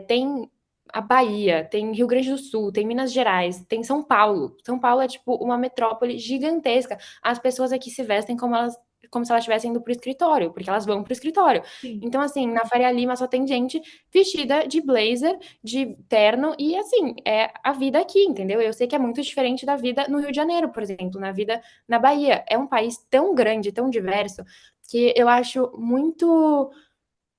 Tem a Bahia, tem Rio Grande do Sul, tem Minas Gerais, tem São Paulo. São Paulo é tipo uma metrópole gigantesca. As pessoas aqui se vestem como se elas estivessem indo pro escritório, porque elas vão pro escritório. Sim. Então, assim, na Faria Lima só tem gente vestida de blazer, de terno, e assim, é a vida aqui, entendeu? Eu sei que é muito diferente da vida no Rio de Janeiro, por exemplo, na vida na Bahia. É um país tão grande, tão diverso, que eu acho muito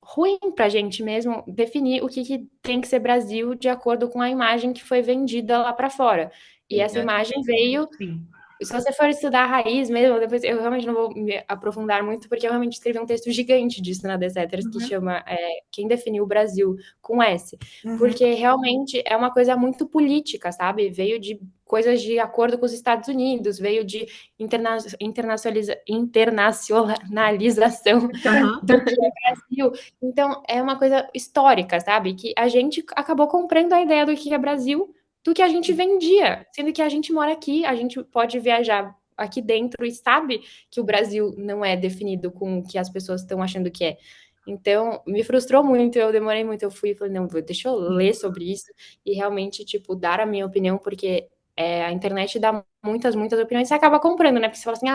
ruim para a gente mesmo definir o que tem que ser Brasil de acordo com a imagem que foi vendida lá para fora. E essa imagem veio. Sim. Se você for estudar a raiz mesmo, depois eu realmente não vou me aprofundar muito, porque eu realmente escrevi um texto gigante disso na The Setters, que Uhum, chama Quem Definiu o Brasil, com S. uhum. Porque realmente é uma coisa muito política, sabe? Veio de coisas de acordo com os Estados Unidos, veio de internacionalização Aham. do que é Brasil. Então, é uma coisa histórica, sabe? Que a gente acabou comprando a ideia do que é Brasil do que a gente vendia, sendo que a gente mora aqui, a gente pode viajar aqui dentro e sabe que o Brasil não é definido com o que as pessoas estão achando que é. Então, me frustrou muito, eu demorei muito, eu fui e falei, não, deixa eu ler Sim. sobre isso e realmente, tipo, dar a minha opinião, porque a internet dá muitas opiniões e você acaba comprando, né? Porque você fala assim,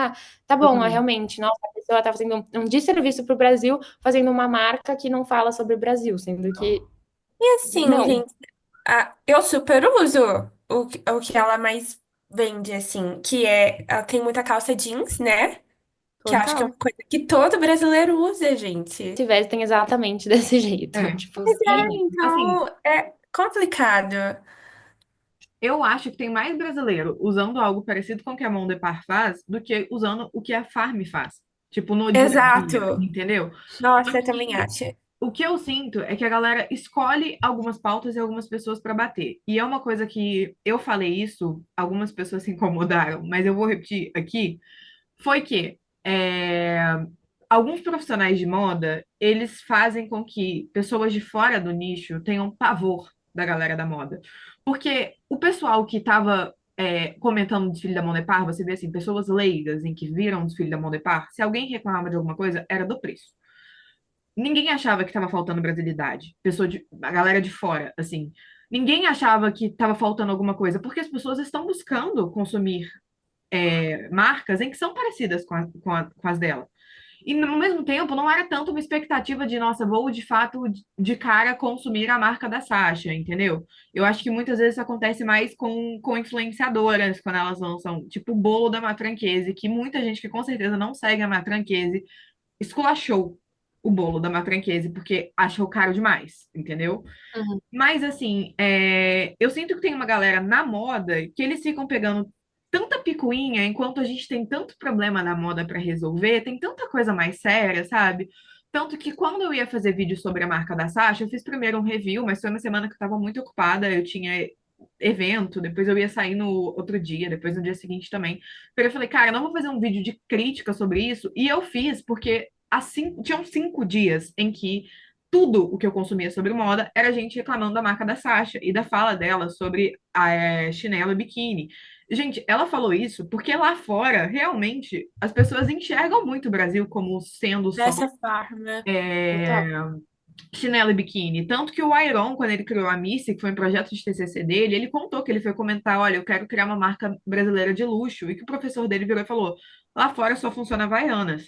tá bom, Totalmente. realmente, nossa, a pessoa tá fazendo um desserviço pro Brasil, fazendo uma marca que não fala sobre o Brasil, sendo que E assim, não, gente, eu super uso o que ela mais vende, assim, que é, ela tem muita calça jeans, né? Que eu acho que é total. uma coisa que todo brasileiro usa, gente. Se vestem exatamente desse jeito, É. tipo, E, assim, Então, é complicado. eu acho que tem mais brasileiro usando algo parecido com o que a Mão Depar faz do que usando o que a Farm faz. Tipo, no dia a dia, Exato. entendeu? Nossa, eu também Porque acho. o que eu sinto é que a galera escolhe algumas pautas e algumas pessoas para bater. E é uma coisa que eu falei isso, algumas pessoas se incomodaram, mas eu vou repetir aqui, foi que alguns profissionais de moda, eles fazem com que pessoas de fora do nicho tenham pavor da galera da moda. Porque o pessoal que estava comentando o desfile da Mondepar, você vê assim, pessoas leigas em que viram o desfile da Mondepar, se alguém reclamava de alguma coisa, era do preço. Ninguém achava que estava faltando brasilidade. A galera de fora, assim. Ninguém achava que estava faltando alguma coisa, porque as pessoas estão buscando consumir marcas em que são parecidas com as dela. E, no mesmo tempo, não era tanto uma expectativa de, nossa, vou de fato de cara consumir a marca da Sasha, entendeu? Eu acho que muitas vezes isso acontece mais com influenciadoras, quando elas lançam, tipo, o bolo da Matranquese, que muita gente que com certeza não segue a Matranquese esculachou o bolo da Matranquese porque achou caro demais, entendeu? Uhum. Mas, assim, eu sinto que tem uma galera na moda que eles ficam pegando tanta picuinha, enquanto a gente tem tanto problema na moda para resolver, tem tanta coisa mais séria, sabe? Tanto que quando eu ia fazer vídeo sobre a marca da Sasha, eu fiz primeiro um review, mas foi uma semana que eu estava muito ocupada, eu tinha evento, depois eu ia sair no outro dia, depois no dia seguinte também. Então eu falei, cara, eu não vou fazer um vídeo de crítica sobre isso, e eu fiz porque assim, tinham 5 dias em que tudo o que eu consumia sobre moda era gente reclamando da marca da Sasha e da fala dela sobre a chinelo e biquíni. Gente, ela falou isso porque lá fora, realmente, as pessoas enxergam muito o Brasil como sendo só Dessa forma. Total. chinelo e biquíni. Tanto que o Iron, quando ele criou a Missy, que foi um projeto de TCC dele, ele contou que ele foi comentar, olha, eu quero criar uma marca brasileira de luxo, e que o professor dele virou e falou, lá fora só funciona Havaianas,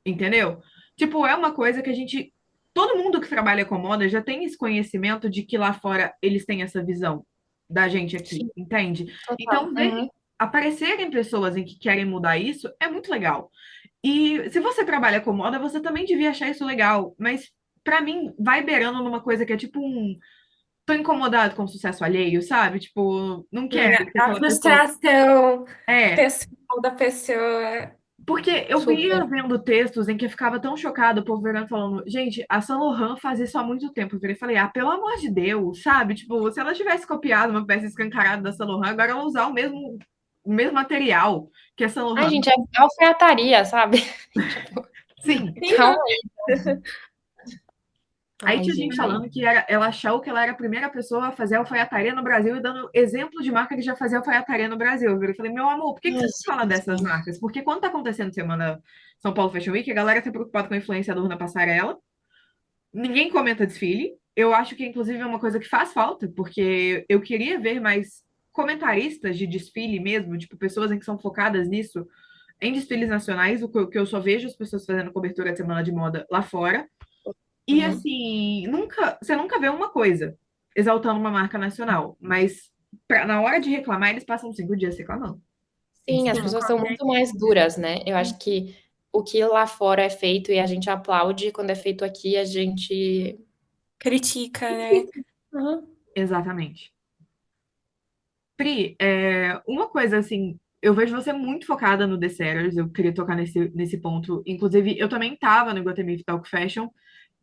entendeu? Tipo, é uma coisa que a gente, todo mundo que trabalha com moda já tem esse conhecimento de que lá fora eles têm essa visão da gente aqui, Sim, entende? total. Então, ver Uhum. aparecerem pessoas em que querem mudar isso é muito legal. E se você trabalha com moda, você também devia achar isso legal. Mas, pra mim, vai beirando numa coisa que é tipo um. Tô incomodado com o sucesso alheio, sabe? Tipo, não Sim, quero que a aquela pessoa. frustração É. pessoal da pessoa. Porque eu Super. via vendo textos em que eu ficava tão chocada, o povo virando e falando, gente, a Saint Laurent faz isso há muito tempo. Eu virei e falei, ah, pelo amor de Deus, sabe? Tipo, se ela tivesse copiado uma peça escancarada da Saint Laurent, agora ela usar o mesmo material que a Saint Ai, Laurent. gente, é alfaiataria, sabe? Tipo, Sim. Sim, calma não. aí. Aí Ai, tinha gente gente, aí. falando que ela achou que ela era a primeira pessoa a fazer alfaiataria no Brasil e dando exemplo de marca que já fazia alfaiataria no Brasil. Eu falei, meu amor, por que que Ai, você não fala dessas gente. marcas? Porque quando tá acontecendo Semana São Paulo Fashion Week, a galera tá preocupada com o influenciador na passarela, ninguém comenta desfile. Eu acho que, inclusive, é uma coisa que faz falta, porque eu queria ver mais comentaristas de desfile mesmo, tipo, pessoas em que são focadas nisso, em desfiles nacionais, o que eu só vejo as pessoas fazendo cobertura de semana de moda lá fora. E Uhum. assim, você nunca vê uma coisa exaltando uma marca nacional, mas na hora de reclamar, eles passam 5 dias reclamando. Sim, as Sim, pessoas com são muito mais duras, né? Eu acho que o que lá fora é feito e a gente aplaude, quando é feito aqui, a gente. critica, né? Uhum. Exatamente. Pri, uma coisa assim, eu vejo você muito focada no The Setters, eu queria tocar nesse ponto. Inclusive, eu também estava no Iguatemi Talk Fashion,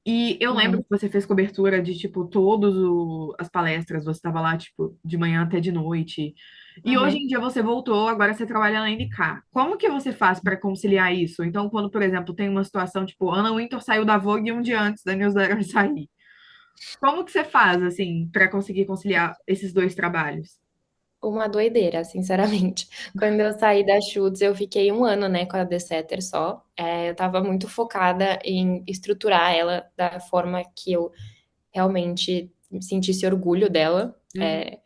e eu lembro Uhum. que você fez cobertura de, tipo, todas as palestras, você estava lá, tipo, de manhã até de noite. E hoje Uhum. em dia você voltou, agora você trabalha na NK. Como que você faz para conciliar isso? Então, quando, por exemplo, tem uma situação, tipo, Anna Wintour saiu da Vogue um dia antes da newsletter sair. Como que você faz, assim, para conseguir conciliar esses dois trabalhos? Uma doideira, sinceramente. Quando eu saí da Schutz, eu fiquei um ano, né, com a The Setter só. Eu estava muito focada em estruturar ela da forma que eu realmente sentisse orgulho dela. Uhum,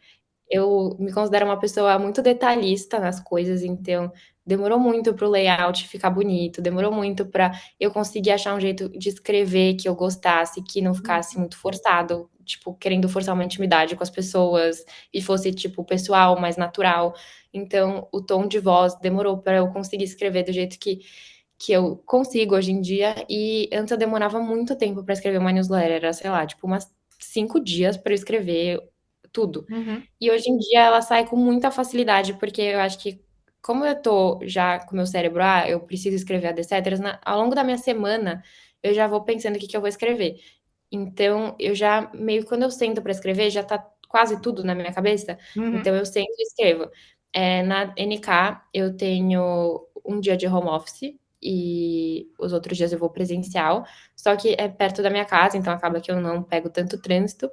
Eu me considero uma pessoa muito detalhista nas coisas, então demorou muito para o layout ficar bonito, demorou muito para eu conseguir achar um jeito de escrever que eu gostasse, que não ficasse uhum, muito forçado, tipo, querendo forçar uma intimidade com as pessoas e fosse, tipo, pessoal, mais natural. Então, o tom de voz demorou para eu conseguir escrever do jeito que eu consigo hoje em dia. E antes eu demorava muito tempo para escrever uma newsletter, era, sei lá, tipo, umas 5 dias para eu escrever tudo. uhum, E hoje em dia ela sai com muita facilidade, porque eu acho que, como eu tô já com o meu cérebro, eu preciso escrever a etc., ao longo da minha semana, eu já vou pensando o que que eu vou escrever. Então, eu já meio quando eu sento para escrever, já tá quase tudo na minha cabeça, Uhum, então eu sento e escrevo. Na NK, eu tenho um dia de home office e os outros dias eu vou presencial, só que é perto da minha casa, então acaba que eu não pego tanto trânsito.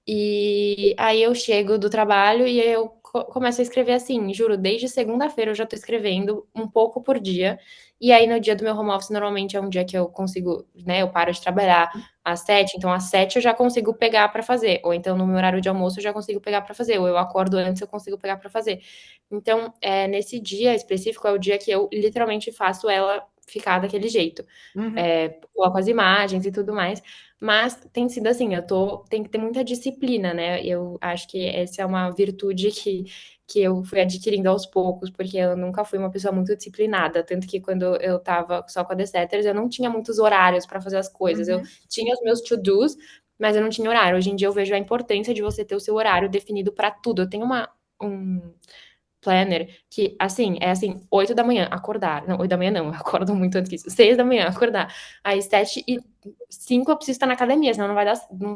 E aí eu chego do trabalho e eu começo a escrever assim, juro, desde segunda-feira eu já tô escrevendo um pouco por dia. E aí no dia do meu home office normalmente é um dia que eu consigo, né, eu paro de trabalhar às 7, então às 7 eu já consigo pegar para fazer, ou então no meu horário de almoço eu já consigo pegar para fazer, ou eu acordo antes eu consigo pegar para fazer. Então, nesse dia específico é o dia que eu literalmente faço ela ficar daquele jeito. uhum, Coloco as imagens e tudo mais. Mas tem sido assim, tem que ter muita disciplina, né? Eu acho que essa é uma virtude que eu fui adquirindo aos poucos, porque eu nunca fui uma pessoa muito disciplinada. Tanto que quando eu tava só com a The Setters, eu não tinha muitos horários para fazer as coisas. Eu uhum. tinha os meus to-dos, mas eu não tinha horário. Hoje em dia eu vejo a importância de você ter o seu horário definido para tudo. Eu tenho um planner que, assim, é assim, 8 da manhã, acordar. Não, 8 da manhã não, eu acordo muito antes que isso. 6 da manhã, acordar. Aí 7h05 eu preciso estar na academia, senão não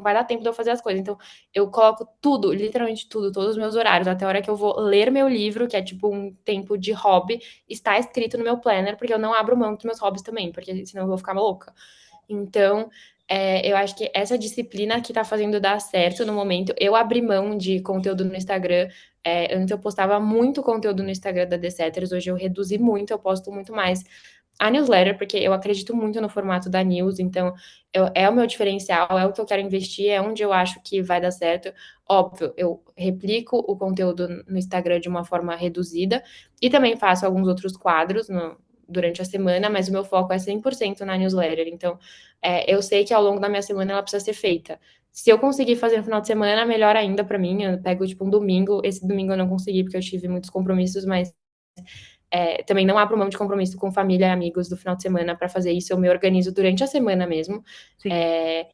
vai dar tempo de eu fazer as coisas. Então, eu coloco tudo, literalmente tudo, todos os meus horários, até a hora que eu vou ler meu livro, que é tipo um tempo de hobby, está escrito no meu planner, porque eu não abro mão dos meus hobbies também, porque senão eu vou ficar louca. Então, eu acho que essa disciplina que tá fazendo dar certo no momento. Eu abri mão de conteúdo no Instagram. Antes eu postava muito conteúdo no Instagram da The Setters, hoje eu reduzi muito, eu posto muito mais a newsletter, porque eu acredito muito no formato da news, então é o meu diferencial, é o que eu quero investir, é onde eu acho que vai dar certo. Óbvio, eu replico o conteúdo no Instagram de uma forma reduzida e também faço alguns outros quadros durante a semana, mas o meu foco é 100% na newsletter. Então, eu sei que ao longo da minha semana ela precisa ser feita. Se eu conseguir fazer no final de semana, melhor ainda pra mim. Eu pego, tipo, um domingo. Esse domingo eu não consegui porque eu tive muitos compromissos, mas também não abro mão de compromisso com família e amigos do final de semana pra fazer isso. Eu me organizo durante a semana mesmo. Sim. É,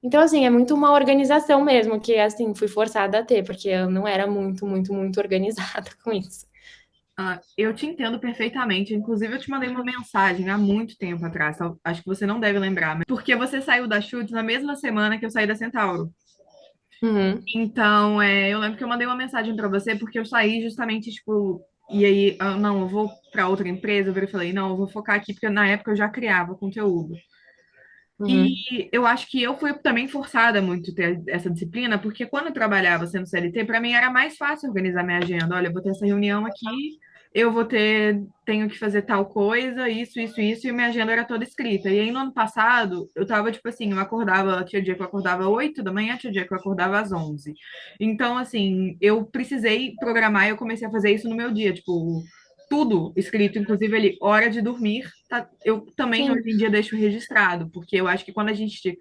Então, assim, é muito uma organização mesmo, que, assim, fui forçada a ter, porque eu não era muito, muito, muito organizada com isso. Ah, eu te entendo perfeitamente. Inclusive, eu te mandei uma mensagem há muito tempo atrás. Acho que você não deve lembrar, mas porque você saiu da Chutes na mesma semana que eu saí da Centauro. Uhum, Então, eu lembro que eu mandei uma mensagem pra você porque eu saí justamente, tipo, e aí, não, eu vou pra outra empresa. Eu virei e falei, não, eu vou focar aqui porque na época eu já criava conteúdo. uhum. E eu acho que eu fui também forçada muito a ter essa disciplina, porque quando eu trabalhava sendo CLT, para mim era mais fácil organizar minha agenda. Olha, eu vou ter essa reunião aqui, tenho que fazer tal coisa, isso, e minha agenda era toda escrita. E aí no ano passado, eu tava tipo assim, tinha dia que eu acordava 8 da manhã, tinha dia que eu acordava às 11. Então, assim, eu precisei programar e eu comecei a fazer isso no meu dia, tipo, tudo escrito, inclusive ali, hora de dormir, tá? Eu também Sim, hoje em dia deixo registrado, porque eu acho que quando a gente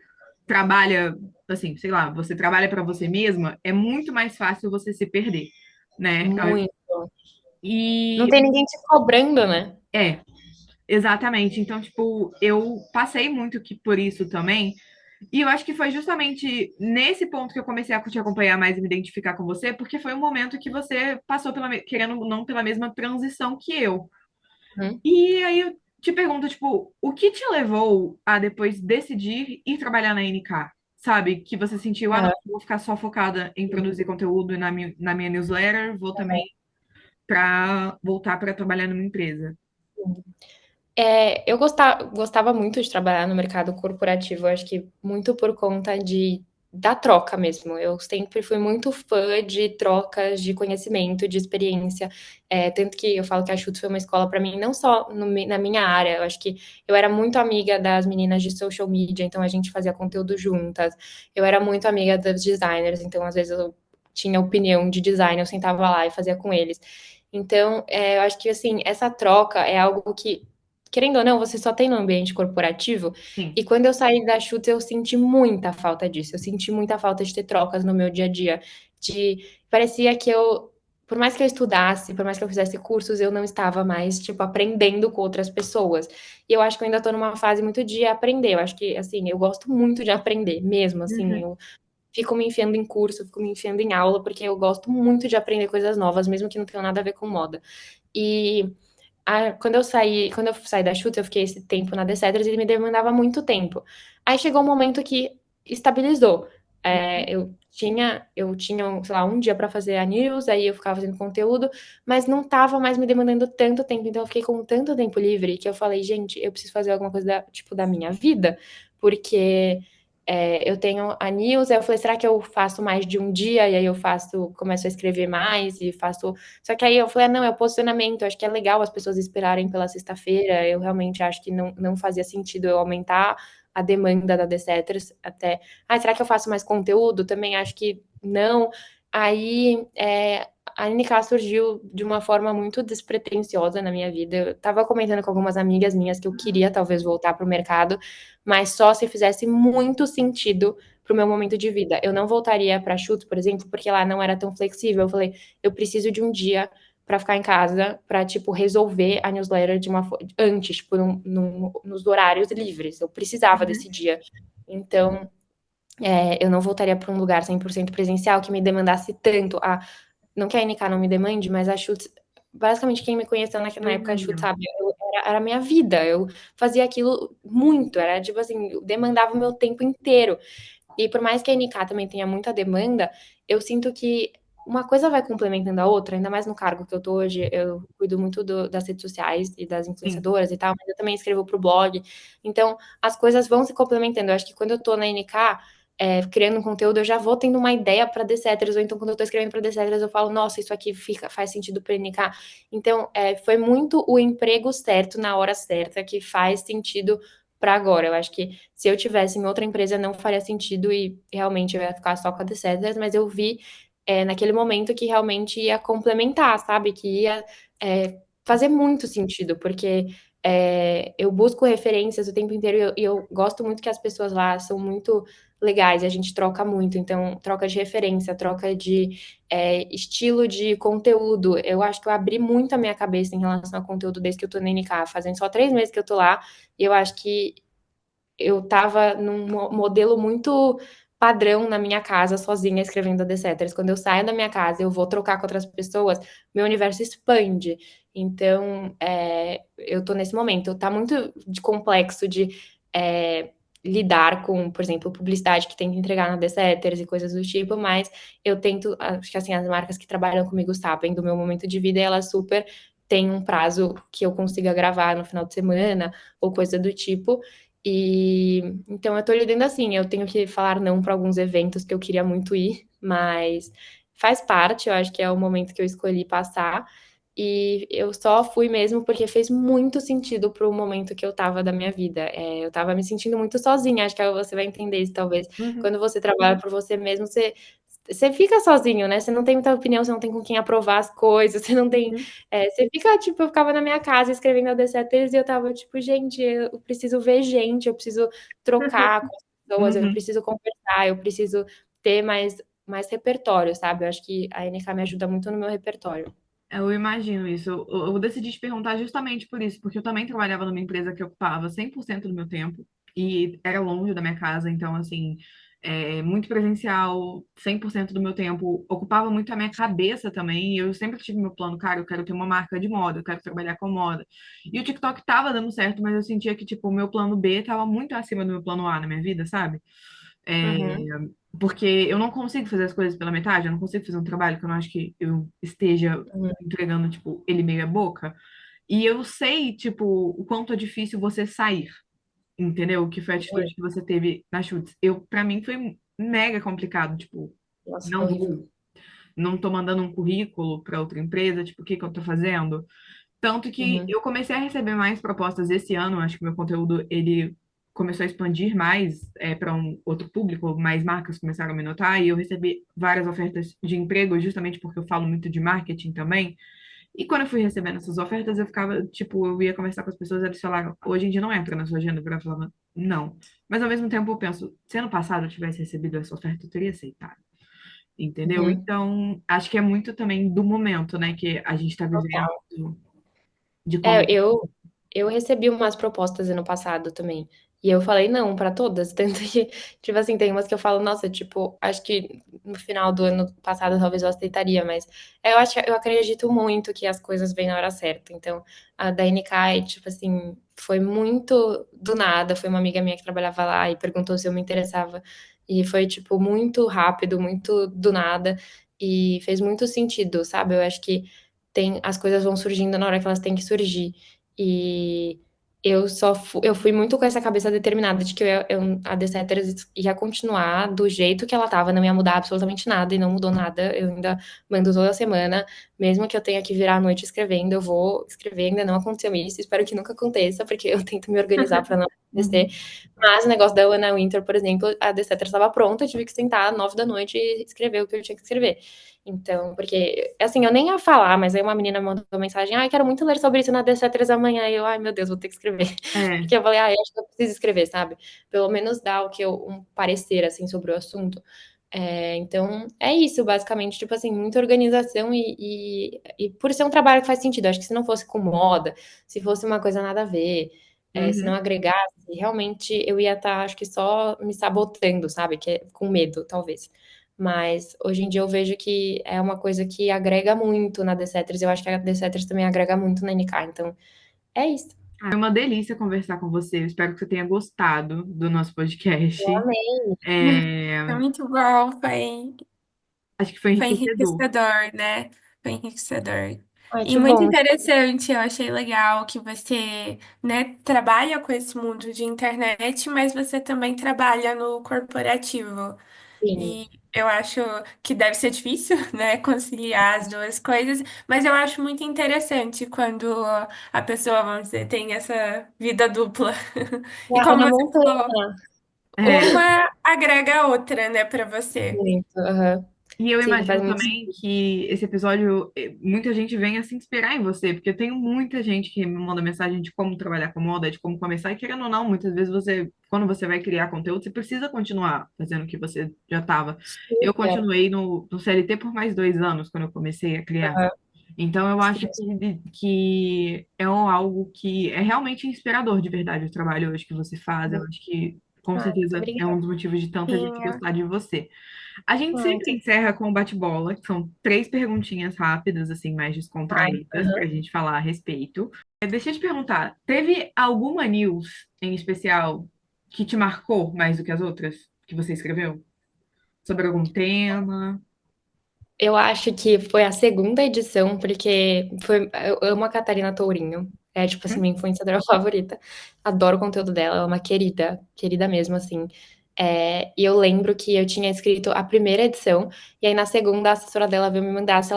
trabalha, assim, sei lá, você trabalha para você mesma, é muito mais fácil você se perder, né? muito. Não E tem ninguém te cobrando, né? é, exatamente. Então, tipo, eu passei muito que por isso também. E eu acho que foi justamente nesse ponto que eu comecei a te acompanhar mais e me identificar com você, porque foi um momento que você passou querendo ou não, pela mesma transição que eu. Uhum. E aí eu te pergunto, tipo, o que te levou a depois decidir ir trabalhar na NK? Sabe? Que você sentiu, não, vou ficar só focada em produzir conteúdo na minha newsletter, vou também para voltar para trabalhar numa empresa. Eu gostava muito de trabalhar no mercado corporativo, eu acho que muito por conta da troca mesmo. Eu sempre fui muito fã de trocas de conhecimento, de experiência. Tanto que eu falo que a Chutes foi uma escola para mim, não só na minha área, eu acho que eu era muito amiga das meninas de social media, então a gente fazia conteúdo juntas. Eu era muito amiga dos designers, então às vezes eu tinha opinião de design, eu sentava lá e fazia com eles. Então, eu acho que assim, essa troca é algo que querendo ou não, você só tem no ambiente corporativo. Sim. E quando eu saí da Chutes, eu senti muita falta disso. Eu senti muita falta de ter trocas no meu dia a dia. Parecia que por mais que eu estudasse, por mais que eu fizesse cursos, eu não estava mais, tipo, aprendendo com outras pessoas. E eu acho que eu ainda estou numa fase muito de aprender. Eu acho que, assim, eu gosto muito de aprender, mesmo, assim. Uhum. Eu fico me enfiando em curso, fico me enfiando em aula, porque eu gosto muito de aprender coisas novas, mesmo que não tenham nada a ver com moda. E quando eu saí da Chutes, eu fiquei esse tempo na The Cedars e me demandava muito tempo. Aí chegou um momento que estabilizou. Uhum. Eu tinha, sei lá, um dia para fazer a news, aí eu ficava fazendo conteúdo, mas não estava mais me demandando tanto tempo, então eu fiquei com tanto tempo livre que eu falei, gente, eu preciso fazer alguma coisa tipo, da minha vida, porque eu tenho a news, aí eu falei, será que eu faço mais de um dia? E aí eu começo a escrever mais e faço. Só que aí eu falei, não, é o posicionamento, acho que é legal as pessoas esperarem pela sexta-feira. Eu realmente acho que não fazia sentido eu aumentar a demanda da Decetres até. Ah, será que eu faço mais conteúdo? Também acho que não. Aí a NK surgiu de uma forma muito despretensiosa na minha vida. Eu tava comentando com algumas amigas minhas que eu queria talvez voltar para o mercado, mas só se fizesse muito sentido para o meu momento de vida. Eu não voltaria para Chutes, por exemplo, porque lá não era tão flexível. Eu falei, eu preciso de um dia para ficar em casa, para tipo resolver a newsletter de uma antes, tipo, nos horários livres. Eu precisava Uhum. desse dia. Então, eu não voltaria para um lugar 100% presencial que me demandasse tanto. Não que a NK não me demande, mas a Chutes, basicamente quem me conheceu na época de Chutes, Uhum. sabe, era a minha vida. Eu fazia aquilo muito, era tipo assim, demandava o meu tempo inteiro. E por mais que a NK também tenha muita demanda, eu sinto que uma coisa vai complementando a outra, ainda mais no cargo que eu tô hoje, eu cuido muito das redes sociais e das Sim. influenciadoras e tal, mas eu também escrevo pro blog. Então, as coisas vão se complementando. Eu acho que quando eu tô na NK, criando um conteúdo, eu já vou tendo uma ideia para Decetras, ou então quando eu tô escrevendo para Decetras, eu falo, nossa, isso aqui faz sentido para NK. Então, foi muito o emprego certo na hora certa que faz sentido para agora. Eu acho que se eu tivesse em outra empresa não faria sentido e realmente eu ia ficar só com a The Settlers, mas eu vi naquele momento que realmente ia complementar, sabe? Que ia fazer muito sentido, porque eu busco referências o tempo inteiro e eu gosto muito que as pessoas lá são muito legais e a gente troca muito, então troca de referência, troca de estilo de conteúdo. Eu acho que eu abri muito a minha cabeça em relação ao conteúdo desde que eu tô na NK, fazendo só 3 meses que eu tô lá, e eu acho que eu estava num modelo muito padrão na minha casa, sozinha, escrevendo The Setters. Quando eu saio da minha casa e eu vou trocar com outras pessoas, meu universo expande. Então, eu tô nesse momento. Tá muito de complexo de é, lidar com, por exemplo, publicidade que tem que entregar na The Setters e coisas do tipo, mas eu tento, acho que assim, as marcas que trabalham comigo sabem do meu momento de vida e elas super têm um prazo que eu consiga gravar no final de semana ou coisa do tipo. E então eu tô lidando assim, eu tenho que falar não para alguns eventos que eu queria muito ir, mas faz parte, eu acho que é o momento que eu escolhi passar. E eu só fui mesmo porque fez muito sentido pro momento que eu tava da minha vida. Eu tava me sentindo muito sozinha, acho que você vai entender isso, talvez. Uhum. Quando você trabalha por você mesmo, você fica sozinho, né? Você não tem muita opinião, você não tem com quem aprovar as coisas, você não tem. Uhum. Você fica, tipo, eu ficava na minha casa escrevendo a DCTs e eu tava, tipo, gente, eu preciso ver gente, eu preciso trocar com as pessoas, eu Uhum. preciso conversar, eu preciso ter mais repertório, sabe? Eu acho que a NK me ajuda muito no meu repertório. Eu imagino isso. Eu decidi te perguntar justamente por isso, porque eu também trabalhava numa empresa que ocupava 100% do meu tempo e era longe da minha casa, então, assim, muito presencial, 100% do meu tempo, ocupava muito a minha cabeça também. E eu sempre tive meu plano, cara, eu quero ter uma marca de moda, eu quero trabalhar com moda. E o TikTok tava dando certo, mas eu sentia que, tipo, o meu plano B tava muito acima do meu plano A na minha vida, sabe? É, Uhum, porque eu não consigo fazer as coisas pela metade, eu não consigo fazer um trabalho que eu não acho que eu esteja uhum, entregando, tipo, ele meia boca. E eu sei, tipo, o quanto é difícil você sair, entendeu? Que foi a uhum. atitude que você teve na Chutes. Pra mim foi mega complicado, tipo, Nossa, foi não vou, horrível. não tô mandando um currículo para outra empresa, tipo, o que que eu tô fazendo? Tanto que Uhum, eu comecei a receber mais propostas esse ano, acho que meu conteúdo ele começou a expandir mais para um outro público, mais marcas começaram a me notar e eu recebi várias ofertas de emprego justamente porque eu falo muito de marketing também. E quando eu fui recebendo essas ofertas, eu ficava, tipo, eu ia conversar com as pessoas, eles falaram, hoje em dia não entra na sua agenda, eu falava, não. Mas ao mesmo tempo eu penso, se ano passado eu tivesse recebido essa oferta, eu teria aceitado, entendeu? uhum. Então, acho que é muito também do momento, né, que a gente está vivendo, de É, como eu recebi umas propostas ano passado também. E eu falei não para todas. Tanto que, tipo assim, tem umas que eu falo, nossa, tipo, acho que no final do ano passado talvez eu aceitaria, mas eu acho, eu acredito muito que as coisas vêm na hora certa. Então, a da NK, tipo assim, foi muito do nada. Foi uma amiga minha que trabalhava lá e perguntou se eu me interessava. E foi, tipo, muito rápido, muito do nada, e fez muito sentido, sabe? Eu acho que as coisas vão surgindo na hora que elas têm que surgir. E eu fui muito com essa cabeça determinada de que a The Setters ia continuar do jeito que ela tava, não ia mudar absolutamente nada, e não mudou nada. Eu ainda mando toda semana, mesmo que eu tenha que virar a noite escrevendo, eu vou escrever. Ainda não aconteceu isso, espero que nunca aconteça, porque eu tento me organizar para não acontecer. Uhum. Mas o negócio da Anna Winter, por exemplo, a The Setters estava pronta, eu tive que sentar às 9 da noite e escrever o que eu tinha que escrever. Então, porque, assim, eu nem ia falar, mas aí uma menina mandou uma mensagem, ai, quero muito ler sobre isso na DC3 amanhã, e eu, ai, meu Deus, vou ter que escrever. É, Porque eu falei, ai, acho que eu preciso escrever, sabe? Pelo menos dar um parecer, assim, sobre o assunto. Então, é isso, basicamente, tipo assim, muita organização e por ser um trabalho que faz sentido. Acho que se não fosse com moda, se fosse uma coisa nada a ver, se não uhum. agregasse, realmente eu ia estar, acho que só me sabotando, sabe? Com medo, talvez. Mas hoje em dia eu vejo que é uma coisa que agrega muito na Decetris. Eu acho que a Decetris também agrega muito na NK. Então, é isso. Foi uma delícia conversar com você. Eu espero que você tenha gostado do nosso Eu podcast. amei. É, Foi muito bom, acho que foi foi enriquecedor. enriquecedor, né? Foi enriquecedor. Ai, E que muito bom. interessante, eu achei legal que você, né, trabalha com esse mundo de internet, mas você também trabalha no corporativo. Sim. E eu acho que deve ser difícil, né, conciliar as duas coisas, mas eu acho muito interessante quando a pessoa, vamos dizer, tem essa vida dupla. E A como Ana você falou, Montanha. É, uma agrega a outra, né, para você. Muito. Aham. e eu Sim, faz imagino muito também sentido. que esse episódio, muita gente venha se inspirar em você, porque eu tenho muita gente que me manda mensagem de como trabalhar com moda, de como começar, e querendo ou não, muitas vezes você, quando você vai criar conteúdo, você precisa continuar fazendo o que você já estava. Eu Super. continuei no CLT por mais 2 anos, quando eu comecei a criar. Aham. Então, eu acho Sim. que é algo que é realmente inspirador de verdade o trabalho hoje que você faz. Eu acho que, com Ai, muito certeza, é um obrigada. dos motivos de tanta Sim, gente gostar de você. A gente Ai, sempre encerra com um bate-bola, que são 3 perguntinhas rápidas, assim, mais ai, descontraídas, para aham. a gente falar a respeito. Deixa eu te perguntar, teve alguma news em especial que te marcou mais do que as outras que você escreveu? Sobre algum tema? Eu acho que foi a segunda edição, porque eu amo a Catarina Tourinho. É, tipo assim, Hum? minha influenciadora favorita. Adoro o conteúdo dela, ela é uma querida, querida mesmo, assim. E eu lembro que eu tinha escrito a primeira edição, e aí na segunda a assessora dela veio me mandar se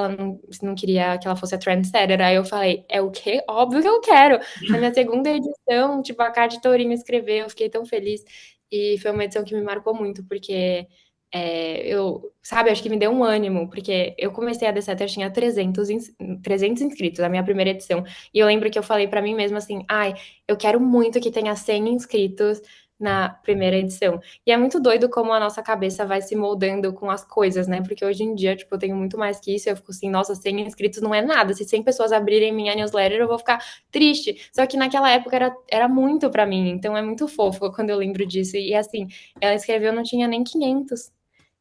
não queria que ela fosse a trendsetter. Aí eu falei, é o quê? Óbvio que eu quero! Na minha segunda edição, tipo, a Cade Tourinho escreveu, eu fiquei tão feliz. E foi uma edição que me marcou muito, porque sabe, acho que me deu um ânimo, porque eu comecei a D7, eu tinha 300 inscritos, a minha primeira edição, e eu lembro que eu falei pra mim mesma assim, ai, eu quero muito que tenha 100 inscritos na primeira edição. E é muito doido como a nossa cabeça vai se moldando com as coisas, né? Porque hoje em dia, tipo, eu tenho muito mais que isso, eu fico assim, nossa, 100 inscritos não é nada, se 100 pessoas abrirem minha newsletter, eu vou ficar triste. Só que naquela época era muito pra mim, então é muito fofo quando eu lembro disso. E assim, ela escreveu, não tinha nem 500.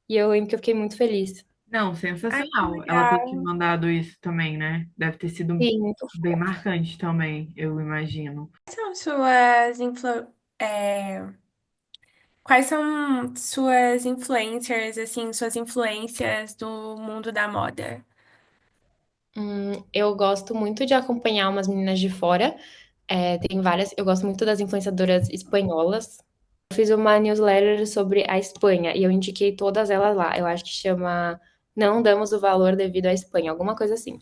E eu lembro que eu fiquei muito feliz. Não, ai, que sensacional ela ter te legal. mandado isso também, né? Deve ter sido Sim, muito bem fofo. marcante também, eu imagino. São suas é, quais são suas influencers, assim, suas influências do mundo da moda? Eu gosto muito de acompanhar umas meninas de fora. Tem várias. Eu gosto muito das influenciadoras espanholas. Eu fiz uma newsletter sobre a Espanha e eu indiquei todas elas lá. Eu acho que chama Não Damos o Valor Devido à Espanha, alguma coisa assim.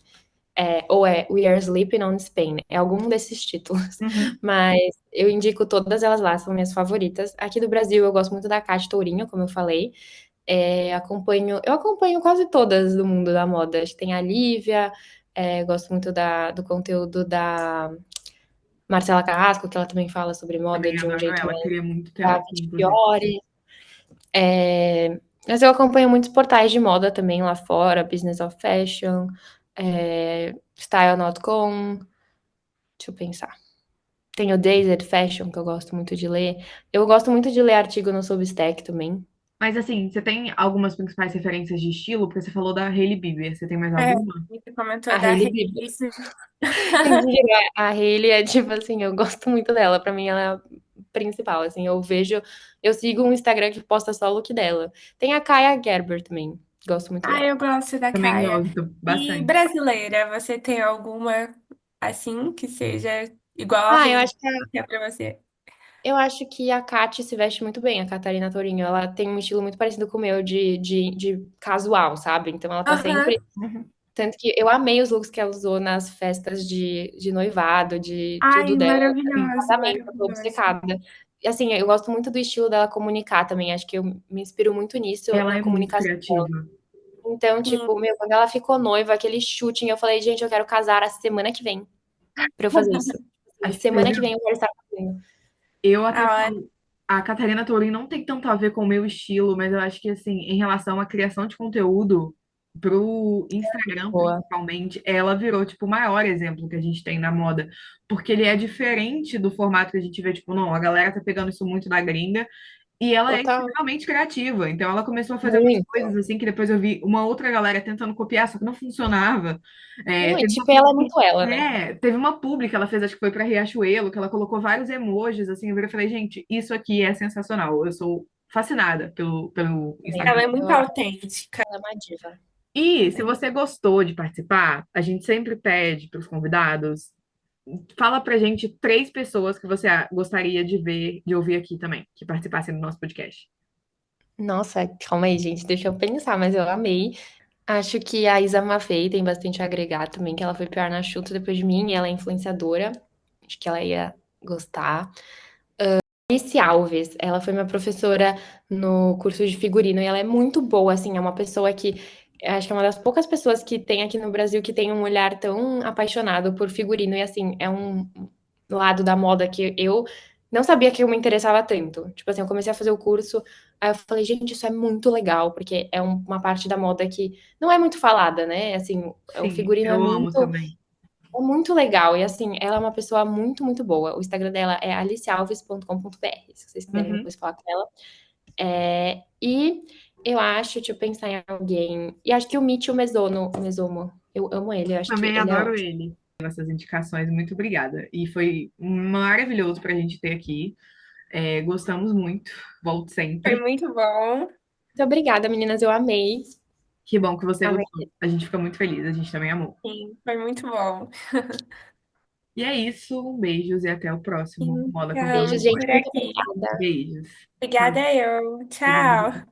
Ou We Are Sleeping on Spain. É algum desses títulos. Uhum. Mas eu indico todas elas lá, são minhas favoritas. Aqui do Brasil, eu gosto muito da Cate Tourinho, como eu falei. Eu acompanho quase todas do mundo da moda. Acho que tem a Lívia, gosto muito do conteúdo da Marcela Carrasco, que ela também fala sobre moda Também de um adoro jeito ela, mais queria muito ter ela suave, aqui, de inclusive. Fiore. Mas eu acompanho muitos portais de moda também lá fora, Business of Fashion, Style.com, deixa eu pensar. Tem o Dazed Fashion, que eu gosto muito de ler. Eu gosto muito de ler artigo no Substack também. Mas assim, você tem algumas principais referências de estilo? Porque você falou da Hailey Bieber, você tem mais É, alguma? você comentou A da Hailey Bieber. Reis. Mentira, a Hailey é tipo assim, eu gosto muito dela. Pra mim, ela é a principal, assim, eu sigo um Instagram que posta só o look dela. Tem a Kaia Gerber também, gosto muito Ah, dela. eu gosto da Também Caia. gosto E bastante. brasileira, você tem alguma assim que seja igual a Ah, Rei que é pra você? eu acho que a Kati se veste muito bem, a Catarina Tourinho. Ela tem um estilo muito parecido com o meu de casual, sabe? Então ela tá Aham. sempre. Tanto que eu amei os looks que ela usou nas festas de noivado, de Ai, tudo dela, maravilhoso, casamento, eu tô maravilhoso. obcecada. E assim, eu gosto muito do estilo dela comunicar também. Acho que eu me inspiro muito nisso Ela na é muito comunicação. criativa. Então, Sim. tipo, meu, quando ela ficou noiva, aquele shooting, eu falei, gente, eu quero casar a semana que vem pra eu fazer isso. Assim, Acho que você semana que viu. vem eu quero estar fazendo. Eu até A hora. falo, a Catarina Tourinho não tem tanto a ver com o meu estilo, mas eu acho que, assim, em relação à criação de conteúdo pro Instagram, Boa. principalmente, ela virou, tipo, o maior exemplo que a gente tem na moda, porque ele é diferente do formato que a gente vê, tipo, não, a galera tá pegando isso muito da gringa, e ela é Total. extremamente criativa, então ela começou a fazer umas Muito. coisas, assim, que depois eu vi uma outra galera tentando copiar, só que não funcionava. É, Não, e teve uma tipo, ela é muito ela, né? teve uma publi que ela fez, acho que foi para Riachuelo, que ela colocou vários emojis, assim, eu falei, gente, isso aqui é sensacional. Eu sou fascinada pelo Também. Instagram. Ela é muito autêntica. Ela é uma diva. E se você gostou de participar, a gente sempre pede para os convidados, fala pra gente três pessoas que você gostaria de ver, de ouvir aqui também, que participassem do nosso podcast. Nossa, calma aí, gente, deixa eu pensar, mas eu amei. Acho que a Isa Mafei tem bastante a agregar também, que ela foi pior na Chuta depois de mim, e ela é influenciadora. Acho que ela ia gostar. Alice Alves, ela foi minha professora no curso de figurino e ela é muito boa, assim, é uma pessoa que acho que é uma das poucas pessoas que tem aqui no Brasil que tem um olhar tão apaixonado por figurino e assim, é um lado da moda que eu não sabia que eu me interessava tanto. Tipo assim, eu comecei a fazer o curso, aí eu falei, gente, isso é muito legal, porque é uma parte da moda que não é muito falada, né? Assim, o Sim, figurino eu amo também. é muito legal. E assim, ela é uma pessoa muito, muito boa. O Instagram dela é alicealves.com.br, se vocês quiserem Uhum. depois falar com ela. E eu acho, deixa eu pensar em alguém. E acho que o Mitchell Mesomo. Eu amo ele, eu acho que Também ele é adoro ótimo. ele. Essas indicações, muito obrigada. E foi maravilhoso para a gente ter aqui. É, gostamos muito. Volte Foi sempre. muito bom. Muito obrigada, meninas. Eu amei. Que bom que você Amei. gostou. A gente fica muito feliz. A gente também amou. Sim, foi muito bom. E é isso. Beijos e até o próximo Moda com Beijos, Ficamos Conteúdo por gente. Muito aqui. obrigada. Beijos. Obrigada Tchau. eu. Obrigada. Tchau.